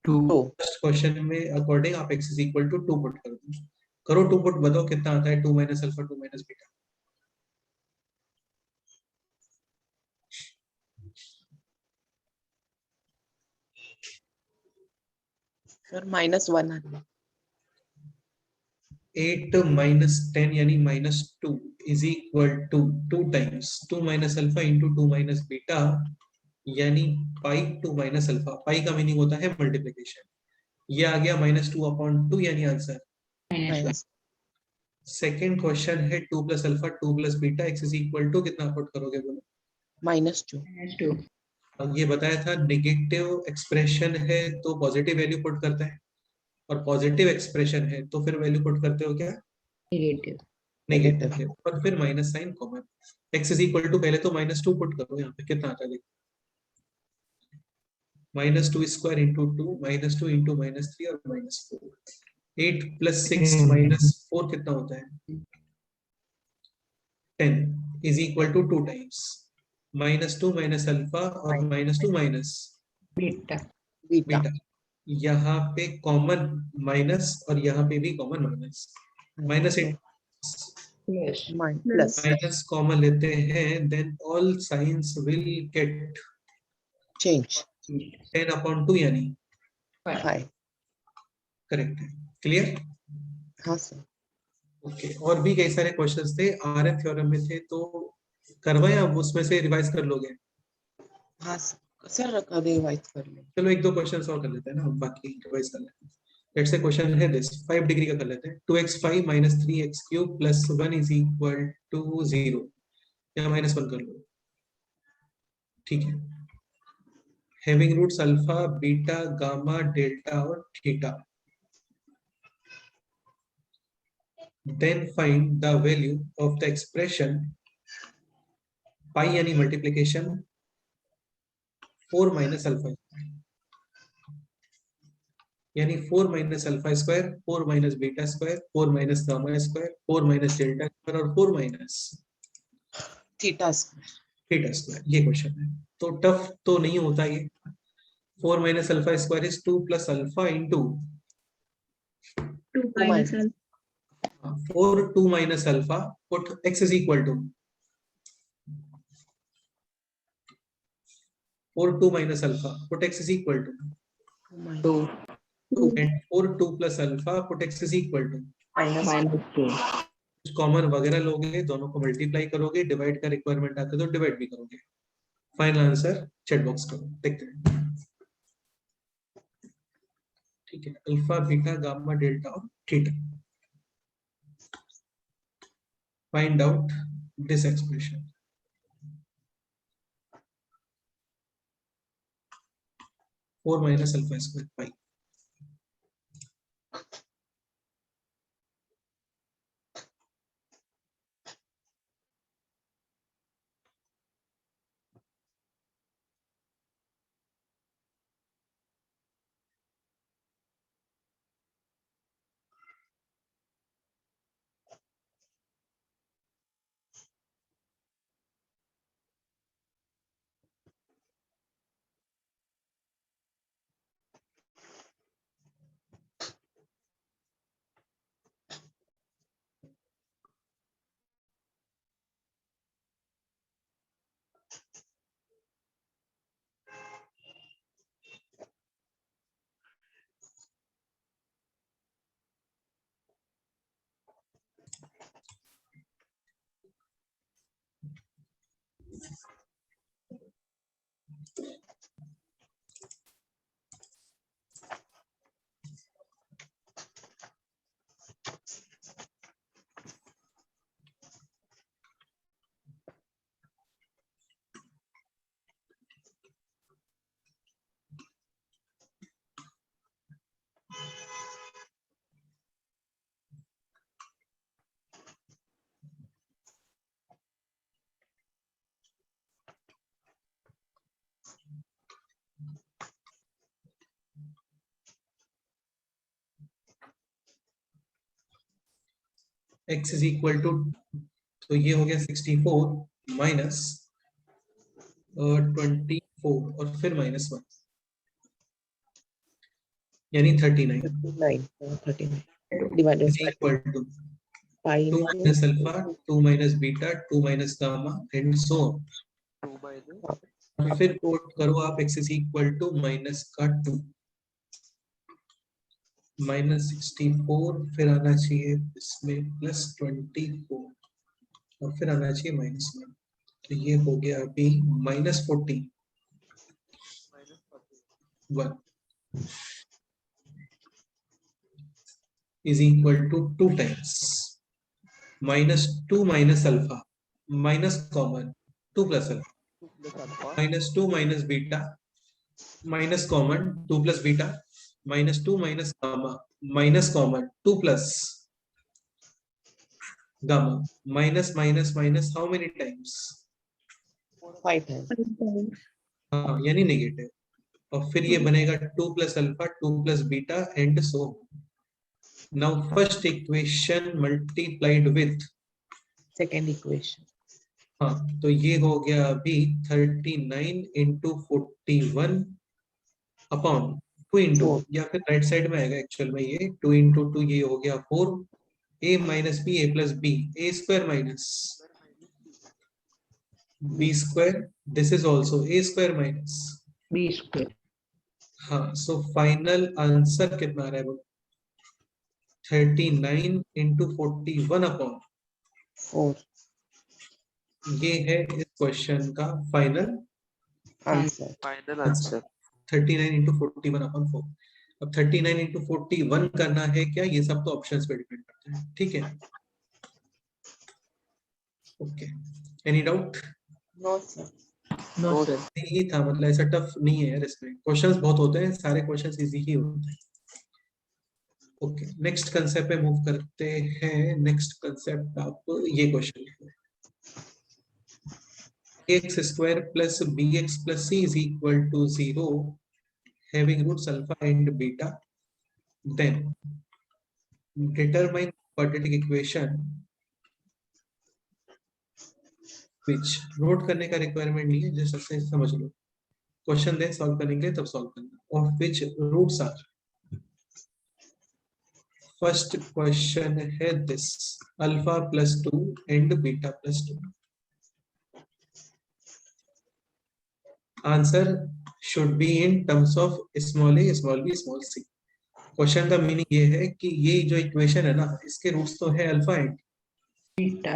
2. फर्स्ट क्वेश्चन में अकॉर्डिंग आप x is equal to 2 put कर दो। करो 2 पुट, बताओ कितना आता है 2 minus alpha 2 minus beta. Sir, -1 8 minus 10 यानी -2 is equal to 2 times 2 minus alpha into 2 minus beta, यानी पाई 2 माइनस अल्फा। पाई का मीनिंग होता है मल्टीप्लिकेशन। ये आ गया -2/2 यानी आंसर। माइनस सेकंड क्वेश्चन है 2 + अल्फा 2 + बीटा x = कितना पुट करोगे बोलो? -2 अब ये बताया था नेगेटिव एक्सप्रेशन है तो पॉजिटिव वैल्यू पुट करता है, और पॉजिटिव एक्सप्रेशन है तो फिर वैल्यू पुट करते हो क्या? नेगेटिव। नेगेटिव, और फिर माइनस साइन कॉमन। x पहले तो -2 पुट करो, यहाँ पे कितना आता है देखो, -2 स्क्वायर इंटू 2 -2 इंटू -3 और -4। 8 + 6 -4 कितना होता है? 10 = 2 टाइम्स -2 माइनस अल्फा और -2 माइनस बीटा। Beta beta. यहाँ पे कॉमन माइनस और यहाँ पे भी common minus, -8 plus. Plus minus common लेते हैं, then all signs will get change 10/2 यानी 5। करेक्ट है। क्लियर? हाँ सर। ओके, और भी कई सारे क्वेश्चंस थे आरएफ थ्योरम में थे, तो करवाएं आप, उसमें से रिवाइज कर लोगे? हाँ सर कभी रिवाइज कर लें। चलो 1-2 क्वेश्चंस और कर लेते हैं ना, बाकी रिवाइज कर लेते हैं। लेट्स से क्वेश्चन है दिस, 5 डिग्री का कर लेते हैं। 2x5 - 3x³ + 1 = 0, या -1 कर लो, ठीक है। Having roots alpha, beta, gamma, delta और theta, then find the value of the expression pi यानी मल्टीप्लिकेशन 4 - अल्फा, यानी 4 - alpha square, 4 - beta square, 4 - gamma square, 4 - delta square और 4 - थीटा स्क्वायर। Theta square. ये question है, तो टफ तो नहीं होता ये। 4 - alpha square is 2 + alpha into 2 minus alpha. 4 2 - alpha, put x = 4 2 - alpha, put x = 2 and 4 2 + alpha, put x = -2। Common वगैरह लोगे, दोनों को मल्टीप्लाई करोगे, डिवाइड का रिक्वायरमेंट आता है तो डिवाइड भी करोगे। फाइनल आंसर चैट बॉक्स करो, देखते हैं। ठीक है, अल्फा, बीटा, गामा, डेल्टा और theta, find out this expression. 4 - alpha square pi. x = तो ये हो गया 64 माइनस 24 और फिर -1 यानी 39 divided is equal to by 2 - alpha, 2 - beta, 2 - gamma and so on. 2/2 और फिर पुट करो आप x -2 -64, फिर आना चाहिए इसमें +24 और फिर आना चाहिए -1, तो ये हो गया अभी -41। is equal to 2 times minus 2 minus alpha minus common 2 plus alpha minus 2 minus beta minus common 2 plus beta minus 2 minus gamma minus common 2 plus gamma minus minus minus how many times 5 times. 5 times. हाँ यानी negative और फिर ये बनेगा 2 plus alpha 2 plus beta and so now first equation multiplied with Second equation. हाँ तो ये हो गया अभी 39 into 41 अपॉन 2 into या फिर राइट साइड में आएगा एक्चुअल में ये 2 into 2 ये हो गया 4 a minus b a plus b a square minus b square this is also a square minus b square. हाँ सो फाइनल आंसर कितना आ रहा है वो 39 into 41 अपॉन 4 ये है इस क्वेश्चन का final answer. Final answer. 39 into 41 upon 4 अब 39 into 41 करना है क्या ये सब तो ऑप्शंस पे डिपेंड करता है ठीक है okay any doubt No, sir. No, sir. यही था मतलब ऐसा टफ नहीं है यार इसमें क्वेश्चंस बहुत होते हैं सारे क्वेश्चंस इजी ही होते हैं ओके नेक्स्ट कंसेप्ट पे मूव करते हैं नेक्स्ट कंसेप्ट आप ये question ax square plus bx plus c is equal to 0 having roots alpha and beta then determine quadratic equation which note करने का रिक्वायरमेंट नहीं है जस्ट ऐसे समझ लो क्वेश्चन दे सॉल्व करने के लिए तब सॉल्व करना of which roots are first question है this alpha plus 2 and beta plus 2 answer should be in terms of small a small b small c question का मीनिंग ये है कि ये जो इक्वेशन है ना इसके रूट्स तो है अल्फा एंड Beta.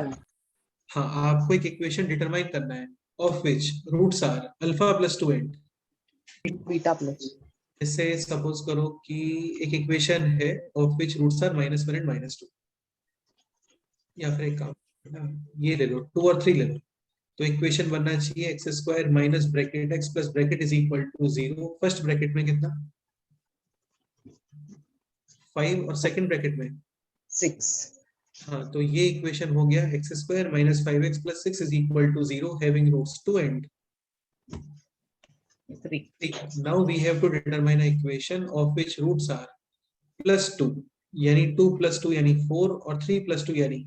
हाँ आपको एक इक्वेशन डिटरमाइन करना है of which roots are alpha plus 2 and Beta plus. जैसे सपोज करो कि एक इक्वेशन है of which roots are -1 and -2 या फिर एक काम ये ले लो 2 और 3 ले लो तो इक्वेशन बनना चाहिए x square minus bracket x plus bracket is equal to 0 first bracket में कितना 5 और सेकंड ब्रैकेट में 6. हाँ तो ये इक्वेशन हो गया x square minus 5x plus 6 is equal to 0 having roots 2 and 3. now we have to determine an equation of which roots are plus 2 यानी 2 plus 2 यानी 4 और 3 plus 2 यानी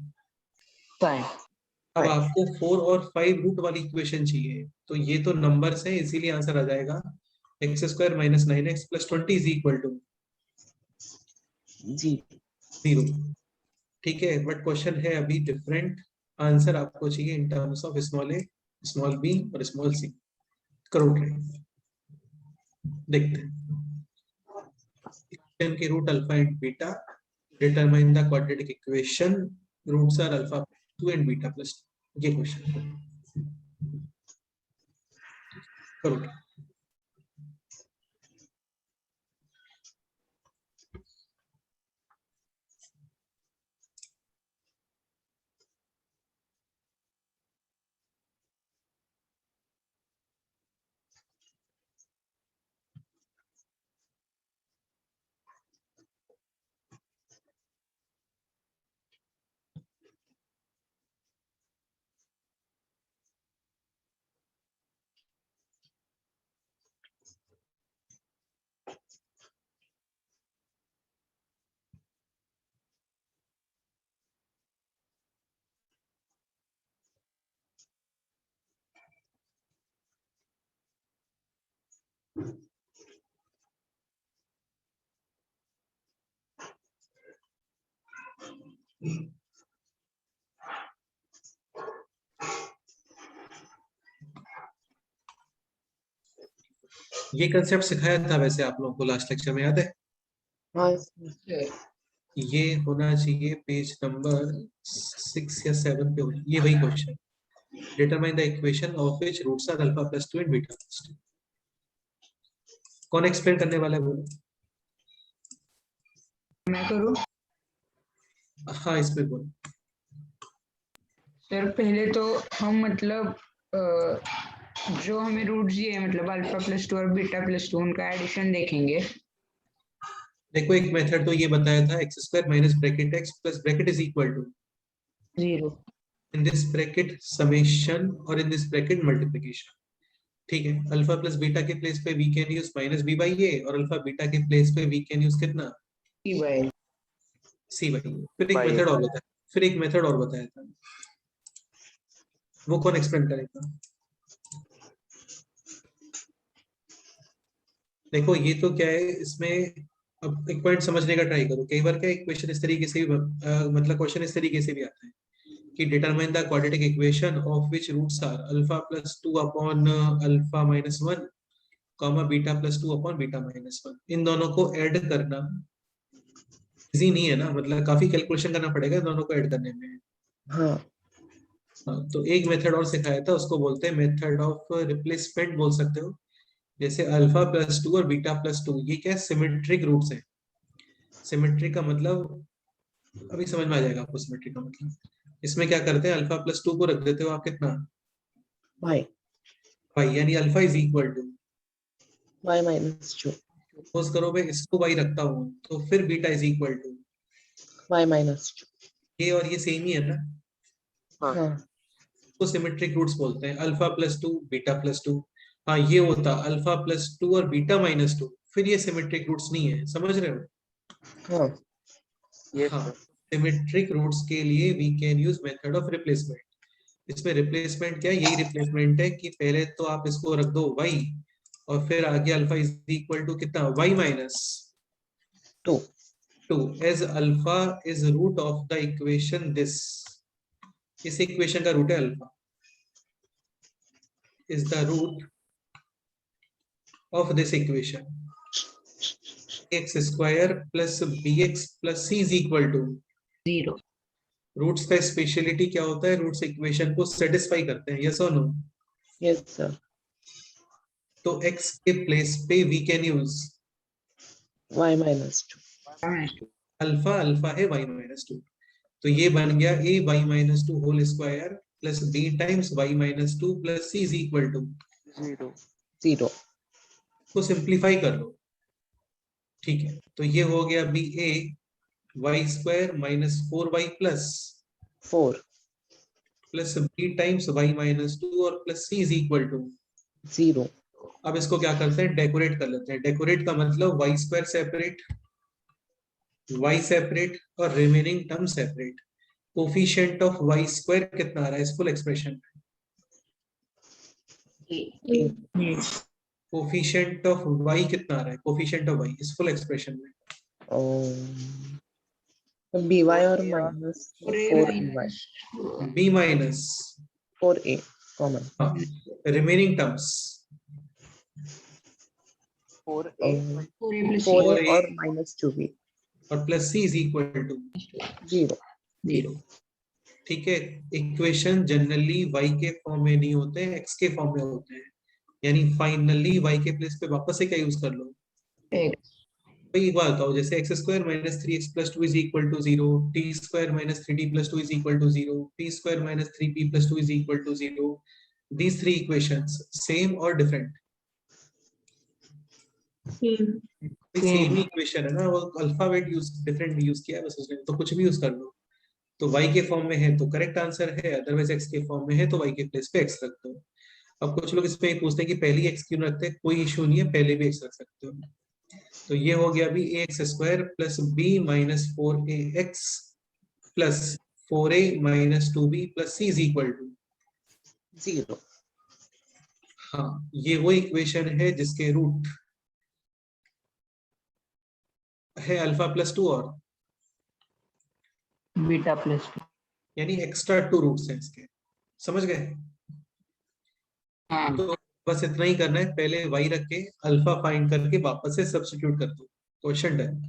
5. अब आपको 4 और 5 रूट वाली इक्वेशन चाहिए तो ये तो नंबर्स हैं इसीलिए आंसर आ जाएगा x square minus 9x plus 20 is equal to G. 0 ठीक है बट क्वेश्चन है अभी डिफरेंट आंसर आपको चाहिए in terms of small a small b और स्मॉल c करो ट्राई देखते हैं इक्वेशन के root alpha and beta determine the quadratic equation roots are alpha 2 and beta plus ये क्वेश्चन करो ये कंसेप्ट सिखाया था वैसे आप लोगों को लास्ट लेक्चर में याद है हाँ. ये होना चाहिए पेज नंबर 6 या 7 पे ये वही question determine the equation of which roots are alpha plus 2 and beta plus 2 कौन एक्सप्लेन करने वाला है बोलो मैं करूँ? हाँ इसमें बोल। सर पहले तो हम मतलब जो हमें रूट्स दिए हैं मतलब अल्फा प्लस 2 और बीटा प्लस 2 उनका एडिशन देखेंगे। देखो एक मेथड तो ये बताया था x square minus bracket x plus bracket is equal to 0 in this bracket summation और इन दिस ब्रैकेट मल्टीप्लिकेशन। ठीक है, अल्फा प्लस बीटा के प्लेस पे we can use minus B by ए और अल्फा बीटा के प्लेस पे we can use कितना e bye C by ए। फिर एक By मेथड और बताया, फिर एक मेथड और बताया था, वो कौन एक्सप्लेन करेगा? देखो ये तो क्या है इसमें, अब एक पॉइंट समझने का ट्राई करो। कई बार क्या एक क्वेश्चन इस तरीके से भी मतलब क्वेश्चन इस तरीके से भी आता है कि determine the quadratic equation of which roots are alpha plus 2 upon alpha minus 1 comma beta plus 2 upon beta minus 1। इन दोनों को ऐड करना इजी नहीं है ना, मतलब काफी कैलकुलेशन करना पड़ेगा इन दोनों को ऐड करने में। हाँ हाँ, तो एक मेथड और सिखाया था, उसको बोलते हैं मेथड ऑफ रिप्लेसमेंट बोल सकते हो। जैसे अल्फा प्लस 2 और बीटा प्लस 2 ये क्या सिमेट्रिक रूट्स है। सिमेट्रिक का मतलब अभी समझ में आ जाएगा आपको सिमेट्रिक का मतलब। इसमें क्या करते हैं, अल्फा प्लस 2 को रख देते हो आप कितना y y, यानी alpha is equal to, y minus 2 suppose करो मैं इसको y रखता हूँ तो फिर beta is equal to, y minus 2 ये और ये सेम ही है ना, हाँ हाँ तो सिमेट्रिक रूट्स बोलते हैं अल्फा प्लस 2 बीटा प्लस 2। हाँ ये होता अल्फा प्लस 2 और बीटा माइनस 2, फिर ये सिमेट्रिक रूट्स नहीं है, समझ रहे हो? हाँ yes हाँ, sir. सिमेट्रिक रूट्स के लिए we can use method of replacement. इसमें रिप्लेसमेंट क्या है, यही रिप्लेसमेंट है कि पहले तो आप इसको रख दो y और फिर आगे अल्फा इज इक्वल टू कितना y minus 2 2 as alpha is root of the equation this. इस इक्वेशन का रूट है alpha, is the root of this equation x square plus B x plus C is equal to 0 roots का speciality क्या होता है, roots equation को satisfy करते हैं, यस और नो? yes sir तो x के प्लेस पे we can use y minus 2 alpha, alpha है y माइनस 2, तो ये बन गया a y minus 2 whole square plus b times y minus 2 plus c is equal to 0 0 को सिंप्लीफाई कर लो। ठीक है, तो ये हो गया b a y square minus 4y plus 4 plus b times y minus 2 और plus c is equal to. 0 अब इसको क्या करते हैं, डेकोरेट कर लेते हैं। डेकोरेट का मतलब y square separate, y separate और remaining term separate. Coefficient of y square कितना आ रहा है इस फुल एक्सप्रेशन में? कोफिशिएंट ऑफ y कितना आ रहा है, कोफिशिएंट ऑफ y इस फुल एक्सप्रेशन में? by और minus 4by b minus 4a common remaining terms 4a 4a और minus 2b और plus c is equal to 0 ठीक है, इक्वेशन जनरली y के फॉर्म में नहीं होते हैं, x के फॉर्म में होते हैं, यानी फाइनली y के प्लेस पे वापस से क्या यूज कर लो, भाई एक बात बताओ, जैसे x square minus 3x plus 2 is equal to 0, t square minus 3t plus 2 is equal to 0, p square minus 3p plus 2 is equal to 0। These three equations same और डिफरेंट? सेम इक्वेशन है ना, वो alphabet use different use किया है बस उसने, तो कुछ भी यूज कर लो। तो y के फॉर्म में है तो करेक्ट आंसर है, अदरवाइज x के फॉर्म में है तो y के प्लेस पे x रख दो। अब कुछ लोग इसमें पूछते हैं कि पहली x क्यों रखते हैं, कोई इशू नहीं है, पहले भी x रख सकते हो। तो ये हो गया अभी x square plus b minus 4ax plus 4a minus 2b plus c is equal to 0 हाँ, ये वो इक्वेशन है जिसके रूट है अल्फा प्लस 2 और बीटा प्लस 2 यानी एक्स्ट्रा 2 रूट्स हैं इसके, समझ गए? हाँ तो बस इतना ही करना है, पहले y रख के अल्फा फाइंड करके वापस से सब्स्टिट्यूट कर दो, क्वेश्चन डन।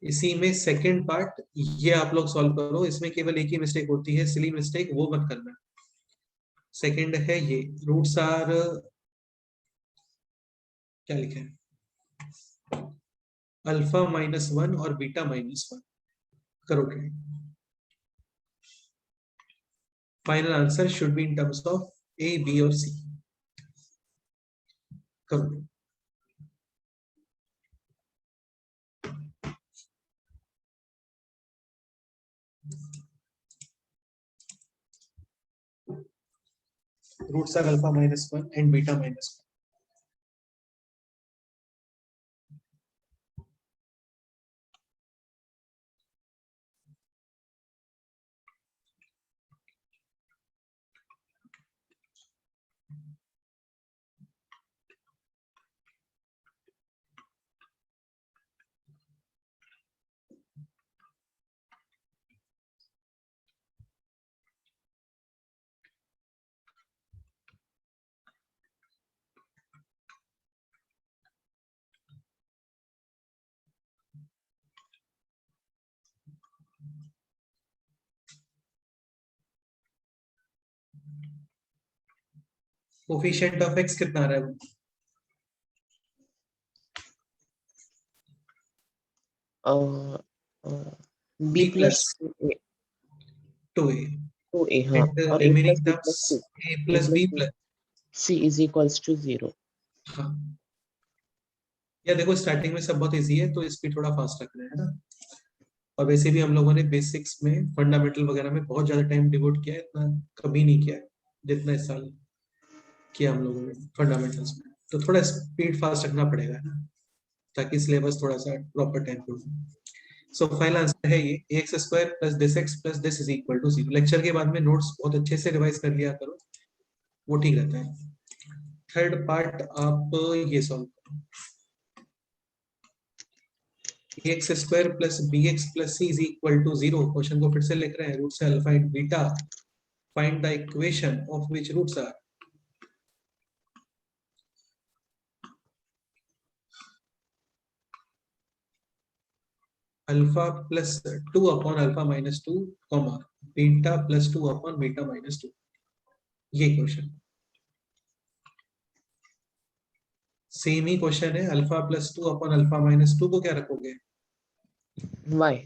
इसी में सेकंड पार्ट ये आप लोग सॉल्व करो, इसमें केवल एक ही मिस्टेक होती है, सिली मिस्टेक, वो मत करना। सेकंड है ये रूट्स आर क्या लिखे हैं, अल्फा माइनस 1 और बीटा माइनस 1। करोगे। Final answer should be in terms of a, b और सी। करोगे। Roots are alpha -1 and beta -1। Coefficient of x कितना आ रहा है? b plus 2a 2a, हाँ, and the और a remaining plus b terms plus c, a plus b plus c is equals to 0. हाँ। या देखो स्टार्टिंग में सब बहुत इजी है तो स्पीड थोड़ा फास्ट रखना है ना। और वैसे भी हम लोगों ने बेसिक्स में फंडामेंटल वगैरह में बहुत ज्यादा टाइम डिवोट किया है, इतना कभी नहीं किया है जितना इस साल किया हम लोगों ने फंडामेंटल्स में। तो थोड़ा स्पीड फास्ट रखना पड़ेगा ना, ताकि सिलेबस थोड़ा सा प्रॉपर टाइम पे हो। सो फाइनल आंसर है ये ax² plus this x plus this is equal to 0। Lecture के बाद में नोट्स बहुत अच्छे से रिवाइज कर लिया करो, वो ठीक रहता है। थर्ड पार्ट आप ये सॉल्व करो। ax² plus bx plus c is equal to 0। Question को फिर से लिख रहे हैं, रूट से alpha and beta, find the equation of which roots are. Alpha plus 2 upon alpha minus 2 comma beta plus 2 upon beta minus 2। ये question same ही question है। Alpha plus 2 upon alpha minus 2 को क्या रखोगे? y,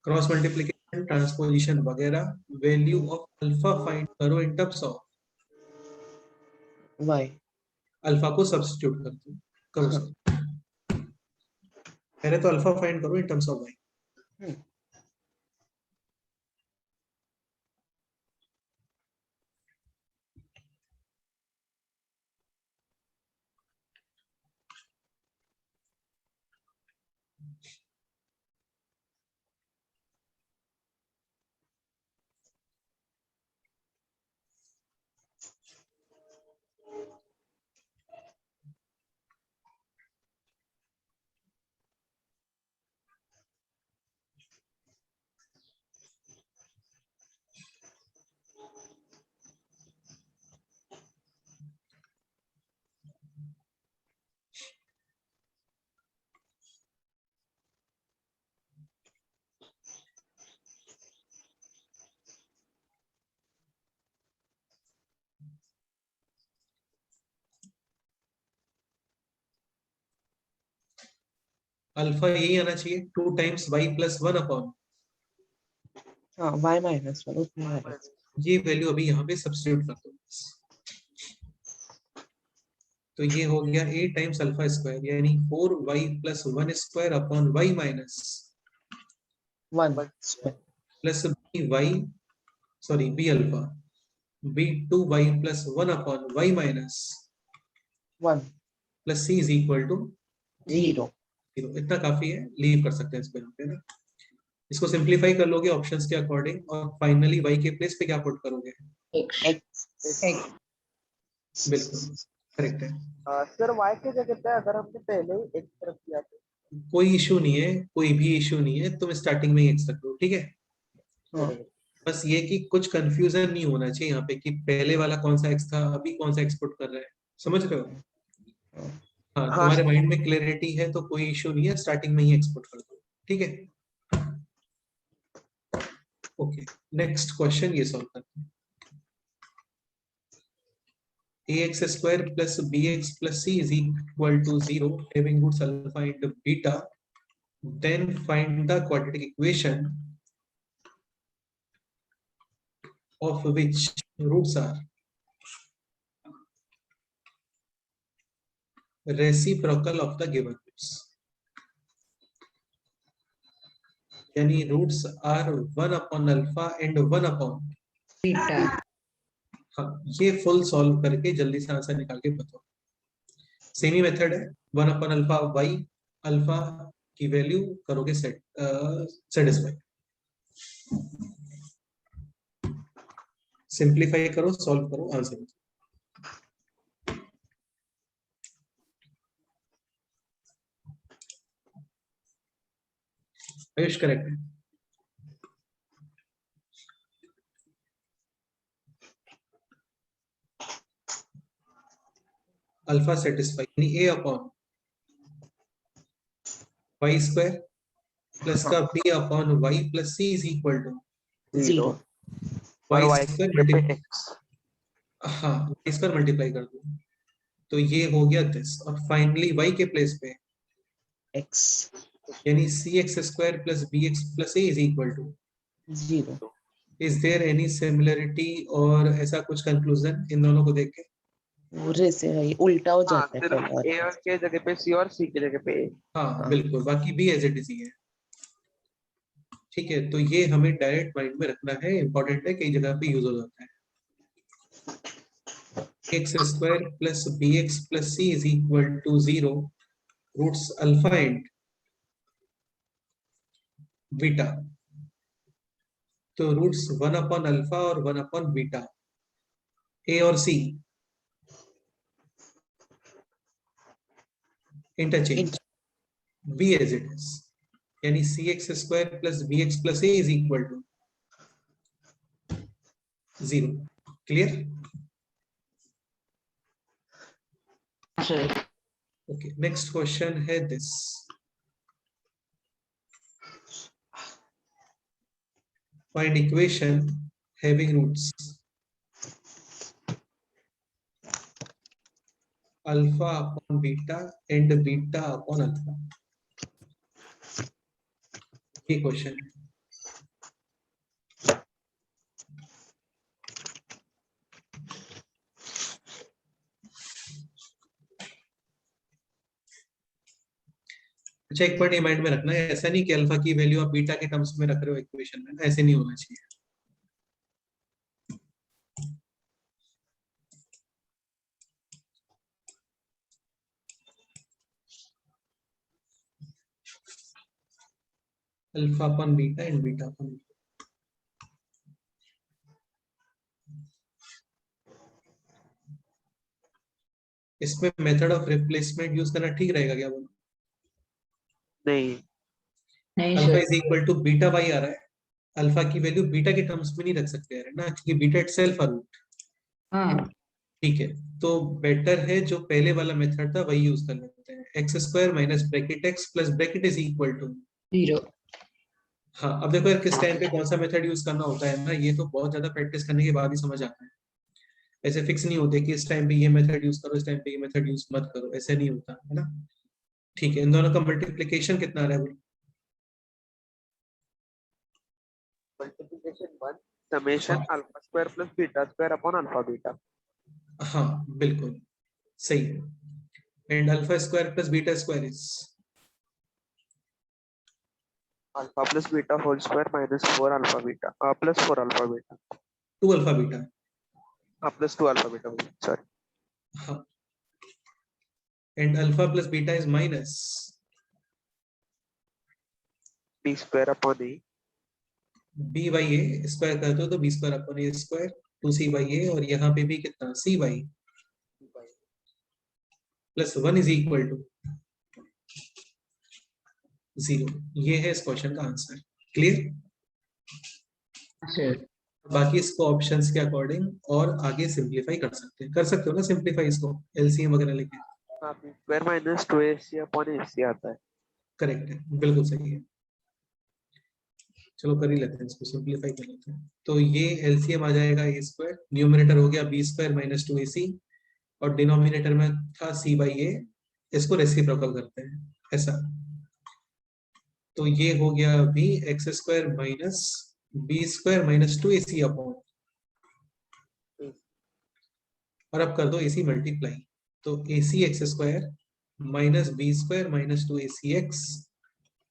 क्रॉस मल्टीप्लिकेशन, ट्रांसपोजिशन वगैरह। Value of alpha find करो in terms of y, alpha को substitute कर दो, करो हाँ, सर। पहले तो अल्फा फाइंड करो in terms of y. Alpha यही आना चाहिए 2 टाइम्स वाई प्लस 1 अपॉन, हाँ, y -1 उतना है। ये वैल्यू अभी यहाँ पे सब्स्टिट्यूट कर दो। तो ये हो गया a टाइम्स अल्फा स्क्वायर यानी 4y plus 1 square upon y minus 1 square, plus b alpha b 2y plus 1 upon y minus 1 plus c is equal to 0. 0। इतना काफी है, लीव कर सकते हैं इस पे ना। इसको सिंपलीफाई कर लोगे ऑप्शंस के अकॉर्डिंग और फाइनली y के प्लेस पे क्या पुट करोगे? x, बिल्कुल करेक्ट है। सर y की जगह पे अगर हमने पहले ही x रख दिया तो कोई इशू नहीं है, कोई भी इशू नहीं है, तुम स्टार्टिंग में ही x रख दो, ठीक है। हाँ, बस ये कि कुछ कंफ्यूजन नहीं होना चाहिए यहाँ पे कि पहले वाला कौन सा x था, अभी कौन सा x पुट कर रहे हैं, समझ रहे हो? हाँ, तुम्हारे माइंड में क्लैरिटी है तो कोई इशू नहीं है, स्टार्टिंग में ही x पुट कर दो, ठीक है। ओके, नेक्स्ट क्वेश्चन ये सॉल्व करते हैं। ax² plus bx plus c is equal to 0 having roots alpha and beta, then find the quadratic equation of which roots are reciprocal of the given roots. यानी roots are 1 upon alpha and 1 upon beta. हाँ, ये full solve करके जल्दी से answer निकाल के बताओ। Same ही method है, 1 upon alpha y, अल्फा की वैल्यू करोगे सेटिस्फाई, सिंप्लीफाई करो, सॉल्व करो, आंसर। आयुष करेक्ट है। अल्फा सेटिस्फाई यानी a upon y square plus का b upon y plus c is equal to 0 y y square पे मल्टीप्लाई, x हाँ वाई स्क्वायर मल्टीप्लाई कर दो तो ये हो गया दिस, और फाइनली y के प्लेस पे x यानी cx square plus bx plus a is equal to 0. Is there any similarity और ऐसा कुछ कंक्लूजन इन दोनों को देख के? पूरे से है, उल्टा हो हाँ जाता है सिर्फ पहले और a और के जगह पे c और c की जगह पे a। हाँ बिल्कुल, बाकी भी एज इट इज ही है। ठीक है, तो ये हमें डायरेक्ट माइंड में रखना है, इंपॉर्टेंट है, कई जगह पे यूज हो जाता है। X square plus B x plus C is equal to 0 roots alpha and beta. तो रूट्स 1 अपॉन अल्फा और 1 अपॉन बीटा, ए और c interchange, b as it is, यानी c x square plus B x plus a is equal to 0। Clear? Okay, next question है this, find equation having roots alpha upon beta and beta upon alpha। ये question है। अच्छा, एक point mind में रखना है, ऐसा नहीं कि अल्फा की वैल्यू आप बीटा के टर्म्स में रख रहे हो इक्वेशन में, ऐसे नहीं होना चाहिए। Alpha upon beta and beta upon, इसमें मेथड ऑफ रिप्लेसमेंट यूज करना ठीक रहेगा क्या? बोलो। नहीं alpha is equal to beta why आ रहा है, अल्फा की वैल्यू बीटा के टर्म्स में नहीं रख सकते यार, ना, क्योंकि बीटा इटसेल्फ अ रूट। हाँ ठीक है, तो बेटर है जो पहले वाला मेथड था वही यूज कर लेते हैं, x square minus bracket x plus bracket is equal to 0। हाँ, अब देखो यार किस टाइम पे कौन सा मेथड यूज करना होता है ना, ये तो बहुत ज्यादा प्रैक्टिस करने के बाद ही समझ आता है। ऐसे फिक्स नहीं होते कि इस टाइम पे ये मेथड यूज करो, इस टाइम पे ये मेथड यूज मत करो, ऐसे नहीं होता है ना। ठीक है, इन दोनों का मल्टीप्लिकेशन कितना आ रहा है? Multiplication 1 summation alpha square plus beta square upon alpha beta. हाँ बिल्कुल सही है, and alpha square plus beta square is alpha plus beta whole square minus 4 alpha beta plus 4 alpha beta 2 alpha beta plus 2 alpha beta, sorry. हाँ, and alpha plus beta is minus b square upon a, b by a square करते हो तो b square upon a square 2c by ए, और यहाँ पे भी कितना c by plus 1 is equal to 0। ये है इस क्वेश्चन का आंसर। क्लियर? बाकी इसको ऑप्शंस के अकॉर्डिंग और आगे सिंपलीफाई कर सकते हो ना सिंपलीफाई इसको एलसीएम वगैरह लेके। B square minus 2ac upon ac आता है। करेक्ट है, बिल्कुल सही है। चलो कर ही लेते हैं, इसको सिंपलीफाई कर लेते हैं। तो ये एलसीएम आ जाएगा ए स्क्वायर, न्यूमरेटर हो गया बी स्क्वायर माइनस 2ac, और डिनोमिनेटर में था c बाई ए, इसको रेसिप्रोकल करते हैं ऐसा। तो ये हो गया अभी x square minus b square minus 2ac upon और अब कर दो AC मल्टीप्लाई, तो AC x square minus b square minus 2 AC x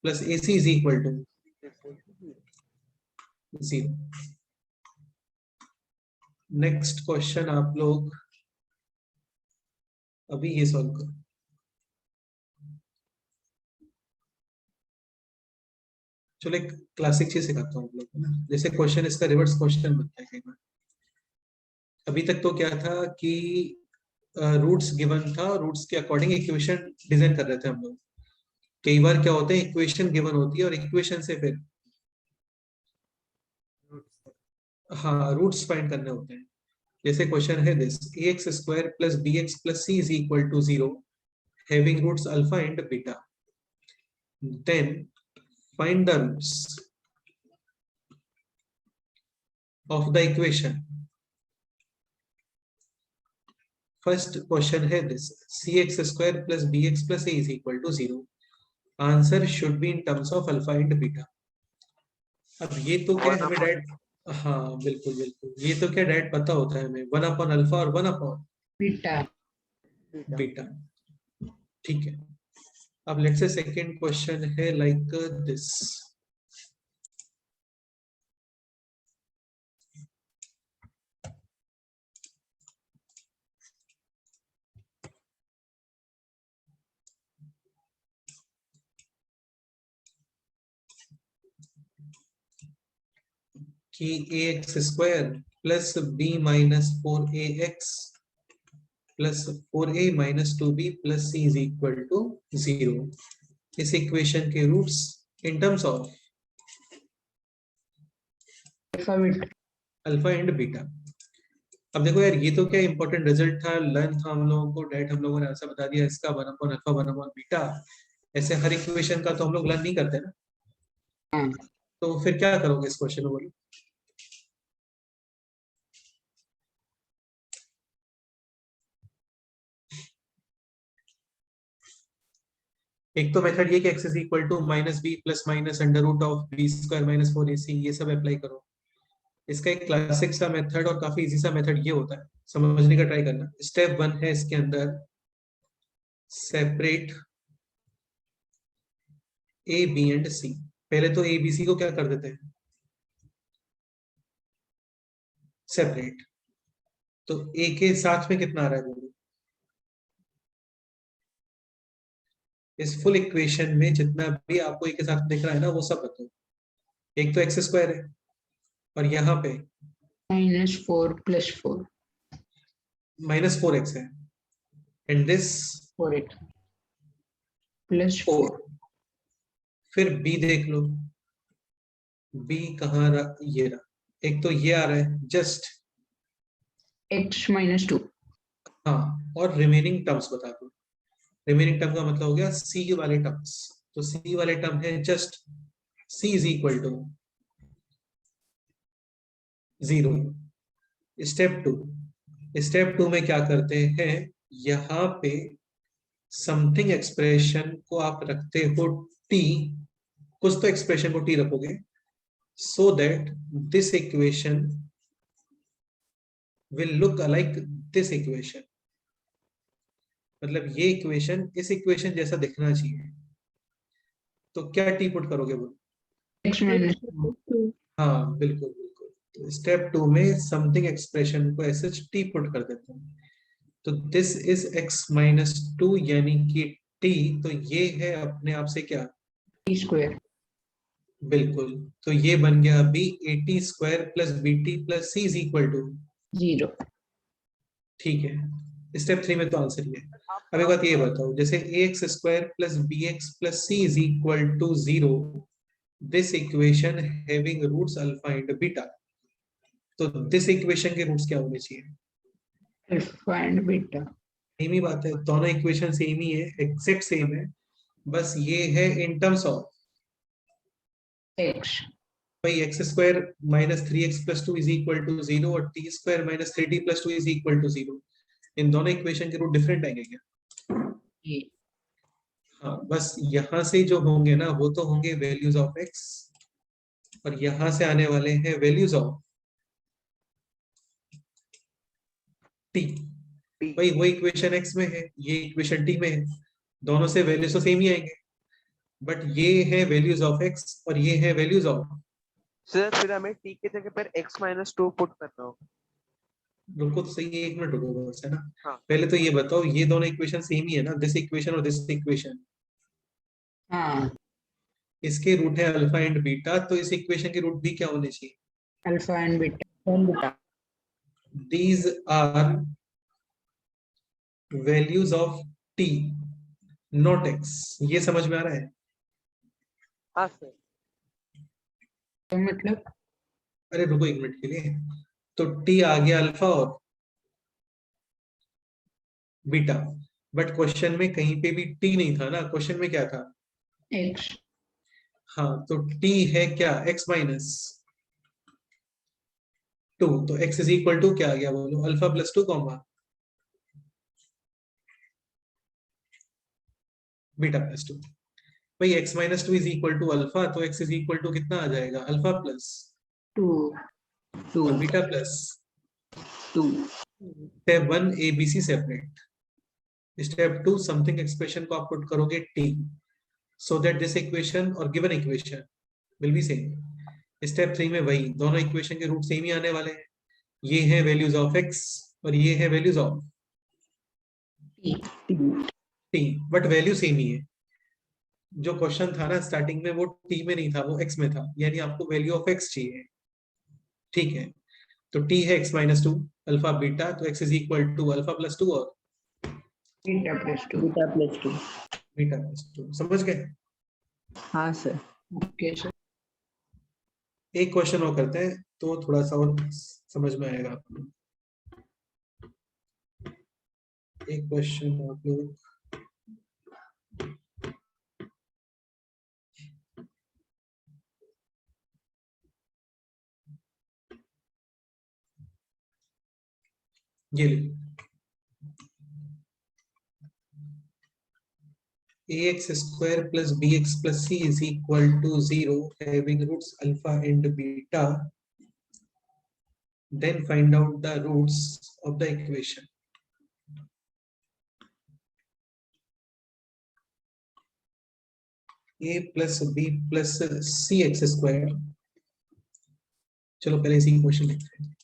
plus AC is equal to 0। Next question आप लोग अभी ये सॉल्व करो। चलो एक क्लासिक चीज सिखाता हूँ आप लोग को ना, जैसे क्वेश्चन इसका रिवर्स क्वेश्चन बनता है कई बार। अभी तक तो क्या था कि रूट्स गिवन था, रूट्स के अकॉर्डिंग इक्वेशन डिजाइन कर रहे थे हम लोग। कई बार क्या होता है, इक्वेशन गिवन होती है और इक्वेशन से फिर हाँ रूट्स फाइंड करने होते हैं। जैसे क्वेश्चन है this ax square plus bx plus c is equal to 0 having roots alpha and beta, then find the roots of the equation। First question है this cx square plus bx plus a is equal to 0, answer should be in terms of alpha and beta. अब ये तो क्या हमें direct, हाँ बिल्कुल बिल्कुल, ये तो क्या डायरेक्ट पता होता है हमें 1 अपॉन अल्फा और 1 अपॉन बीटा। बीटा। ठीक है, अब लेट्स से सेकंड क्वेश्चन है लाइक दिस कि ax square plus b minus 4ax plus 4a minus 2b plus c is equal to 0। इस इक्वेशन के roots in terms of alpha and beta. अब देखो यार, ये तो क्या इंपॉर्टेंट रिजल्ट था, लर्न था हम लोगों को, डायरेक्ट हम लोगों ने आंसर बता दिया इसका 1 अपॉन अल्फा 1 अपॉन बीटा। ऐसे हर इक्वेशन का तो हम लोग लर्न नहीं करते ना, तो फिर क्या करोगे इस क्वेश्चन में बोलो। एक तो मेथड ये कि x is equal to minus b plus minus under root of b square minus 4ac, ये सब अप्लाई करो। इसका एक क्लासिक सा मेथड और काफी इजी सा मेथड ये होता है, समझने का ट्राई करना। स्टेप 1 है इसके अंदर separate a b and c। पहले तो a b c को क्या कर देते हैं, सेपरेट। तो a के साथ में कितना आ रहा है बोलो, इस फुल इक्वेशन में जितना भी आपको a के साथ दिख रहा है ना वो सब बताओ। एक तो x स्क्वायर है और यहाँ पे -4 + 4 माइनस 4x है एंड दिस 4x + 4। फिर b देख लो, b कहाँ रहा, ये रहा। एक तो ये आ रहा है जस्ट x - 2। हाँ, और रिमेनिंग टर्म्स बता दो। रिमेनिंग टर्म का मतलब हो गया c वाले टर्म्स। तो c वाले टर्म है just c is equal to 0। Step 2 में क्या करते हैं, यहाँ पे समथिंग एक्सप्रेशन को आप रखते हो t, कुछ तो एक्सप्रेशन को t रखोगे, so that this equation will look like this equation. मतलब ये इक्वेशन इस इक्वेशन जैसा दिखना चाहिए। तो क्या टी पुट करोगे बोलो। x - हाँ बिल्कुल बिल्कुल, तो स्टेप 2 में समथिंग एक्सप्रेशन को ऐसे टी पुट कर देते हैं। तो दिस इज x - 2 यानी कि t, तो ये है अपने आप से क्या, t²। बिल्कुल। तो ये बन गया अभी at square plus bt plus c is equal to 0। ठीक है, स्टेप 3 में तो आंसर ये है। अब एक बात ये बताओ, जैसे ax square plus bx plus c is equal to 0, this equation having roots alpha and beta. तो दिस इक्वेशन के रूट्स क्या होने चाहिए, अल्फा एंड बीटा। सेम ही बात है, दोनों इक्वेशन सेम ही है, एग्जैक्ट सेम है, बस ये है इन टर्म्स ऑफ x। भाई x square minus 3x plus 2 is equal to 0 और t square minus 3t plus 2 is equal to 0। इन दोनों इक्वेशन के रूट डिफरेंट आएंगे क्या, ये हाँ बस यहाँ से जो होंगे ना वो तो होंगे वैल्यूज ऑफ x, और यहाँ से आने वाले हैं वैल्यूज ऑफ t। भाई वो इक्वेशन x में है, ये इक्वेशन t में है, दोनों से वैल्यूज तो सेम ही आएंगे, बट ये है वैल्यूज ऑफ x और ये है वैल्यूज ऑफ। सर फिर हमें t की जगह पर x-2 पुट करना होगा। रुको तो सही, 1 मिनट रुको बस, है ना। हाँ। पहले तो ये बताओ, ये दोनों इक्वेशन सेम ही है ना, दिस इक्वेशन और दिस इक्वेशन। हाँ, इसके रूट है अल्फा एंड बीटा, तो इस इक्वेशन के रूट भी क्या होने चाहिए? Alpha and beta. These are values of t, not x। ये समझ में आ रहा है? हाँ सर। तो मतलब अरे रुको 1 मिनट के लिए, तो t आ गया अल्फा और बीटा, बट क्वेश्चन में कहीं पे भी t नहीं था ना, क्वेश्चन में क्या था? x। हाँ, तो t है क्या? x माइनस 2, तो x इज इक्वल टू क्या आ गया बोलो? Alpha plus 2 comma beta plus 2। भाई x minus 2 is equal to alpha, तो x इज इक्वल टू कितना आ जाएगा? अल्फा प्लस 2 और beta plus 2। Step 1 ABC separate, step 2 something expression को आप पुट करोगे t, so that this equation और given equation will be same। Step 3 में वही दोनों इक्वेशन के रूट सेम ही आने वाले हैं, ये है वैल्यूज ऑफ x और ये है values of t, but value same ही है। जो क्वेश्चन था ना स्टार्टिंग में, वो t में नहीं था, वो x में था, यानी आपको वैल्यू ऑफ x चाहिए, ठीक है। तो t है x माइनस 2 अल्फा बीटा, तो x is equal to alpha plus 2 और बीटा प्लस 2। Beta plus 2। समझ गए? हाँ सर। Okay sir. एक क्वेश्चन और करते हैं तो थोड़ा सा और समझ में आएगा आपको। एक क्वेश्चन आप लोग ये लो, ax square plus bx plus c is equal to 0 having roots alpha and beta, then find out the roots of the equation। a plus b plus c x square, चलो पहले इसी क्वेश्चन लिखते हैं।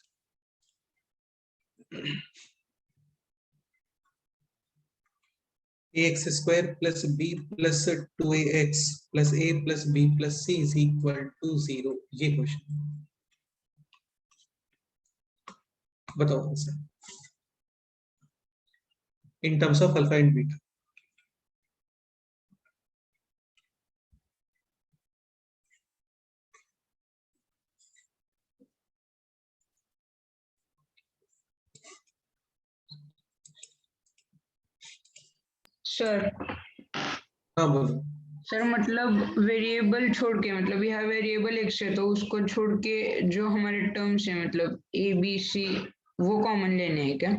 ax square plus b plus 2ax plus a plus b plus c is equal to 0, ये question बताओ answer in terms of alpha and beta. Sir हाँ बोलो। Sir मतलब वेरिएबल छोड़ के, मतलब यह वेरिएबल x है तो उसको छोड़ के जो हमारे टर्म्स है मतलब a b c वो कॉमन लेने हैं क्या?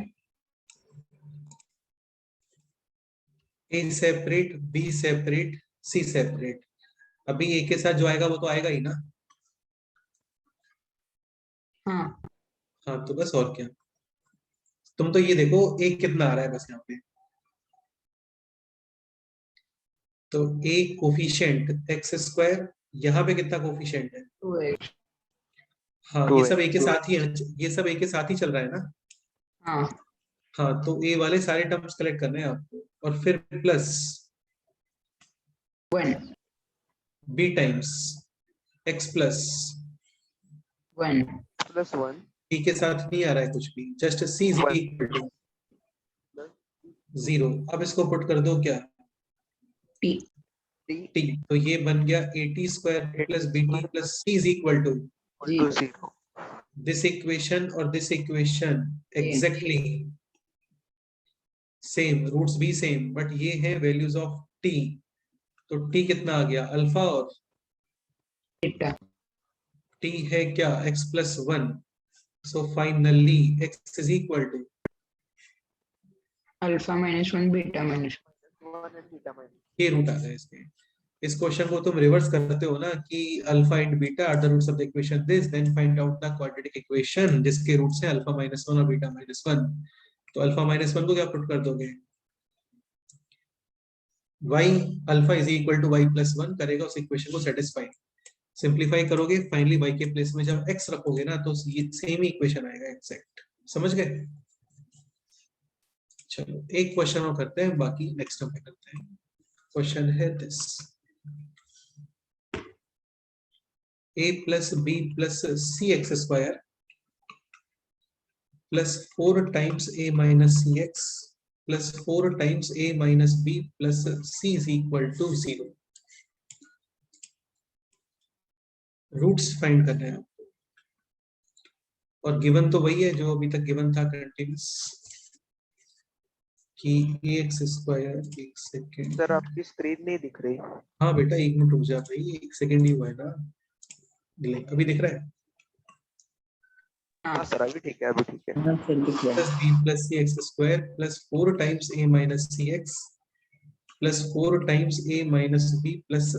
a separate, b separate, c separate. अभी a के साथ जो आएगा वो तो आएगा ही ना। हाँ हाँ तो बस और क्या, तुम तो ये देखो a कितना आ रहा है बस यहाँ पे, तो a कोफिशिएंट x स्क्वायर, यहाँ पे कितना कोफिशिएंट है? 2x। हाँ ये सब a के साथ ही है, ये सब a के साथ ही चल रहा है ना। हाँ हाँ तो a वाले सारे टर्म्स कलेक्ट करने हैं आपको, और फिर plus 1 b times x plus 1 plus 1 t के साथ नहीं आ रहा है कुछ भी, just c is equal to 0। अब इसको पुट कर दो क्या? t t, तो ये बन गया at square plus bt plus c is equal to 0 this equation और this equation exactly same, roots भी सेम, बट ये है वैल्यूज ऑफ t। तो t कितना आ गया? अल्फा और बीटा। t है क्या? x plus 1। So finally x is equal to alpha -1 beta -1। 1 and beta minus। ये रूट आ गया इसके। इस क्वेश्चन को तुम रिवर्स करते हो ना कि alpha and beta are the roots of the equation this, then find out the quadratic equation जिसके रूट्स हैं अल्फा -1 और बीटा -1, तो अल्फा माइनस 1 को क्या पुट कर दोगे, y alpha is equal to y plus 1 करेगा उस इक्वेशन को सेटिस्फाई। सिंप्लीफाई करोगे फाइनली y के प्लेस में जब x रखोगे ना तो ये सेम ही इक्वेशन आएगा एग्जैक्ट। समझ गए? चलो एक क्वेश्चन और करते हैं, बाकी नेक्स्ट टाइम पे करते हैं। क्वेश्चन है this, a plus b plus c x square plus 4 times a minus c x plus 4 times a minus b plus c is equal to 0। Roots find करना है आपको, और गिवन तो वही है जो अभी तक गिवन था कंटिन्यूस, कि एक्स स्क्वायर। एक सेकेंड सर आपकी स्क्रीन नहीं दिख रही। हाँ बेटा एक मिनट रुक जा भाई, एक सेकेंड ही हुआ है ना। अभी दिख रहा है? हाँ सर अभी ठीक है, अभी ठीक है। हाँ सर दिख रहा प्लस है। B plus c x square plus 4 times a minus c x plus 4 times a minus b plus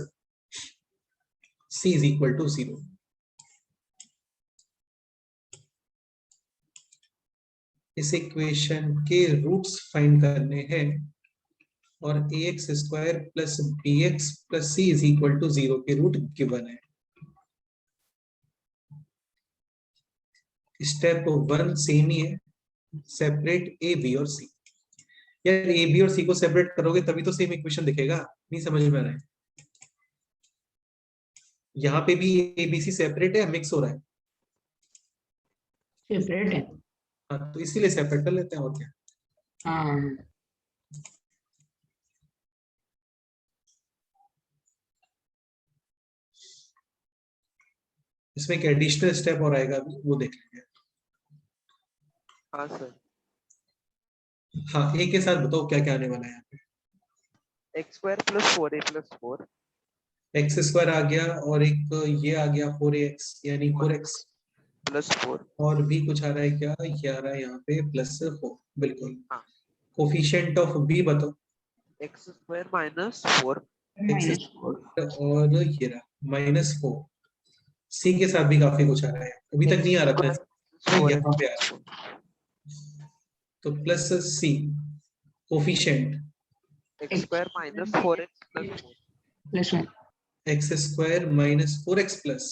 C is equal to 0। इस इक्वेशन के रूट्स फाइंड करने हैं, और a x square plus B x plus C is equal to 0 के root given है। Step 1 same ही है, separate ए b और सी। यार ए बी और सी को सेपरेट करोगे तभी तो सेम इक्वेशन दिखेगा, नहीं समझ में आ रहा है? यहाँ पे भी ए बी सी सेपरेट है, मिक्स हो रहा है। सेपरेट है। हाँ तो इसीलिए सेपरेट कर लेते हैं, और क्या। हाँ इसमें एक एडिशनल स्टेप और आएगा अभी, वो देख लेंगे। हाँ सर। हाँ ए के साथ बताओ क्या क्या आने वाला है यहाँ पे। X square plus 4a plus 4 x square आ गया, और एक ये आ गया 4x यानी 4x, प्लस 4। और भी कुछ आ रहा है क्या, ये आ रहा है यहाँ पे प्लस 4। बिल्कुल। हाँ। कोफिशिएंट ऑफ बी बताओ। X square minus 4 x square और ये रहा -4। सी के साथ भी काफी कुछ आ रहा है, अभी तक नहीं आ रहा था, यहाँ पे आ रहा है। तो plus c coefficient x square minus 4x plus 4 plus 1 x square minus 4x plus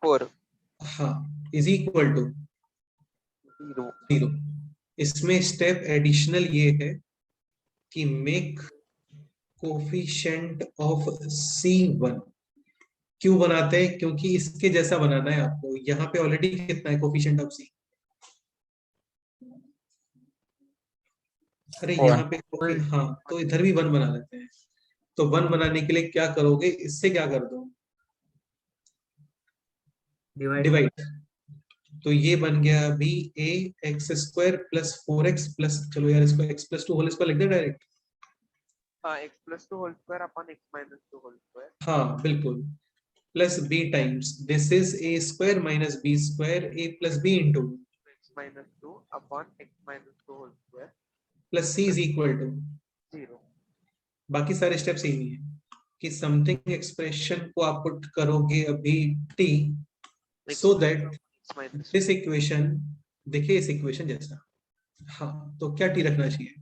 4 हाँ इज इक्वल टू 0। इसमें स्टेप एडिशनल ये है कि मेक कोफिशिएंट ऑफ C1। क्यों बनाते हैं? क्योंकि इसके जैसा बनाना है आपको। यहाँ पे ऑलरेडी कितना है कोफिशिएंट ऑफ C? अरे यहाँ पे हाँ, तो इधर भी 1 बना लेते हैं। तो 1 बनाने के लिए क्या करोगे, इससे क्या कर दो, डिवाइड। तो ये बन गया अभी a x square plus 4x plus, चलो यार इसको x प्लस 2 होल स्क्वायर लिख दे डायरेक्ट। हाँ x plus 2 whole square upon x minus 2 whole square. हाँ बिल्कुल, plus b times this is a square minus b square a plus b into x minus 2 upon x minus 2 whole square plus c is equal to 0। बाकी सारे step same ही है कि something expression को आप put करोगे अभी t, so that this equation देखिए इस इक्वेशन जैसा। हाँ तो क्या t रखना चाहिए,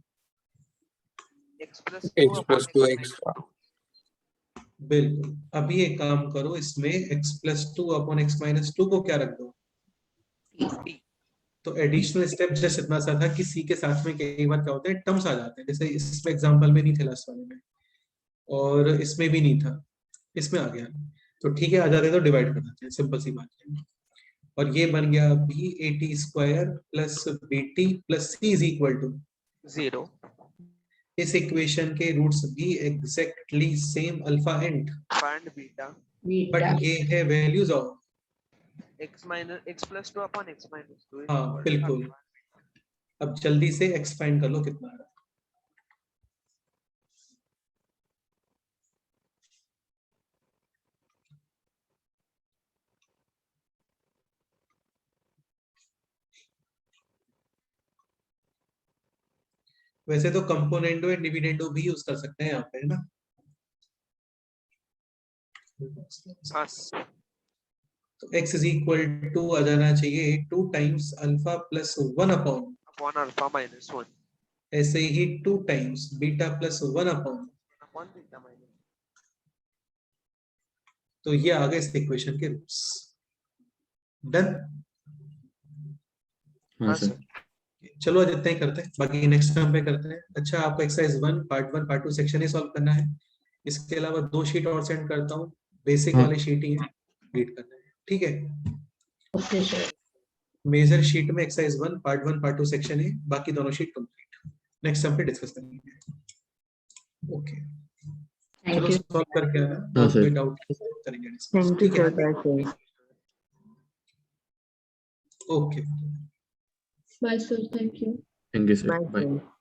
x प्लस 2 x। बिल्कुल। अभी एक काम करो, इसमें x plus 2 upon x minus 2 को क्या रख दो, तो एडिशनल स्टेप जस्ट इतना सा था कि c के साथ में कई बार क्या होता है टर्म्स आ जाते हैं, जैसे इसमें एग्जांपल में नहीं थे लास्ट वाले में, और इसमें भी नहीं था, इसमें आ गया। तो ठीक है, आ जाते तो डिवाइड कर देते हैं, सिंपल सी बात है। और ये बन गया अभी at square plus bt plus c is equal to 0। इस इक्वेशन के रूट्स भी exactly same alpha and find beta, but ये है values of x minus x plus 2 upon x minus 2। हाँ बिल्कुल। अब जल्दी से x फाइंड कर लो कितना आ रहा है। वैसे तो कंपोनेंडो एंड डिविडेंडो भी यूज कर सकते हैं यहाँ पे, है ना। हाँ तो x इज इक्वल टू आ जाना चाहिए 2 times alpha plus 1 upon, upon alpha minus 1 ऐसे ही 2 times beta plus 1 upon. upon beta minus तो ये आ गए इस इक्वेशन के रूट्स। डन। हाँ सर। चलो आज इतना ही करते हैं, बाकी नेक्स्ट टाइम पे करते हैं। अच्छा, आपको एक्सरसाइज 1 पार्ट 2 सेक्शन ही सॉल्व करना है। इसके अलावा 2 शीट और सेंड करता हूँ, बेसिक हाँ। वाली शीट ही है, रीड करना है, ठीक है। Okay sir. मेजर शीट में एक्सरसाइज 1 पार्ट 2 सेक्शन है, बाकी दोनों शीट कंप्लीट। नेक्स्ट टाइम पे डिस्कस करेंगे। ओके, चलो थैंक यू। सॉल्व करके आना, हाँ और सर। कोई डाउट करेंगे डिस्कस, थैंक यू ठीक है। Sir. Okay. Bye, sir. Thank you. Thank you sir, bye bye. Sir.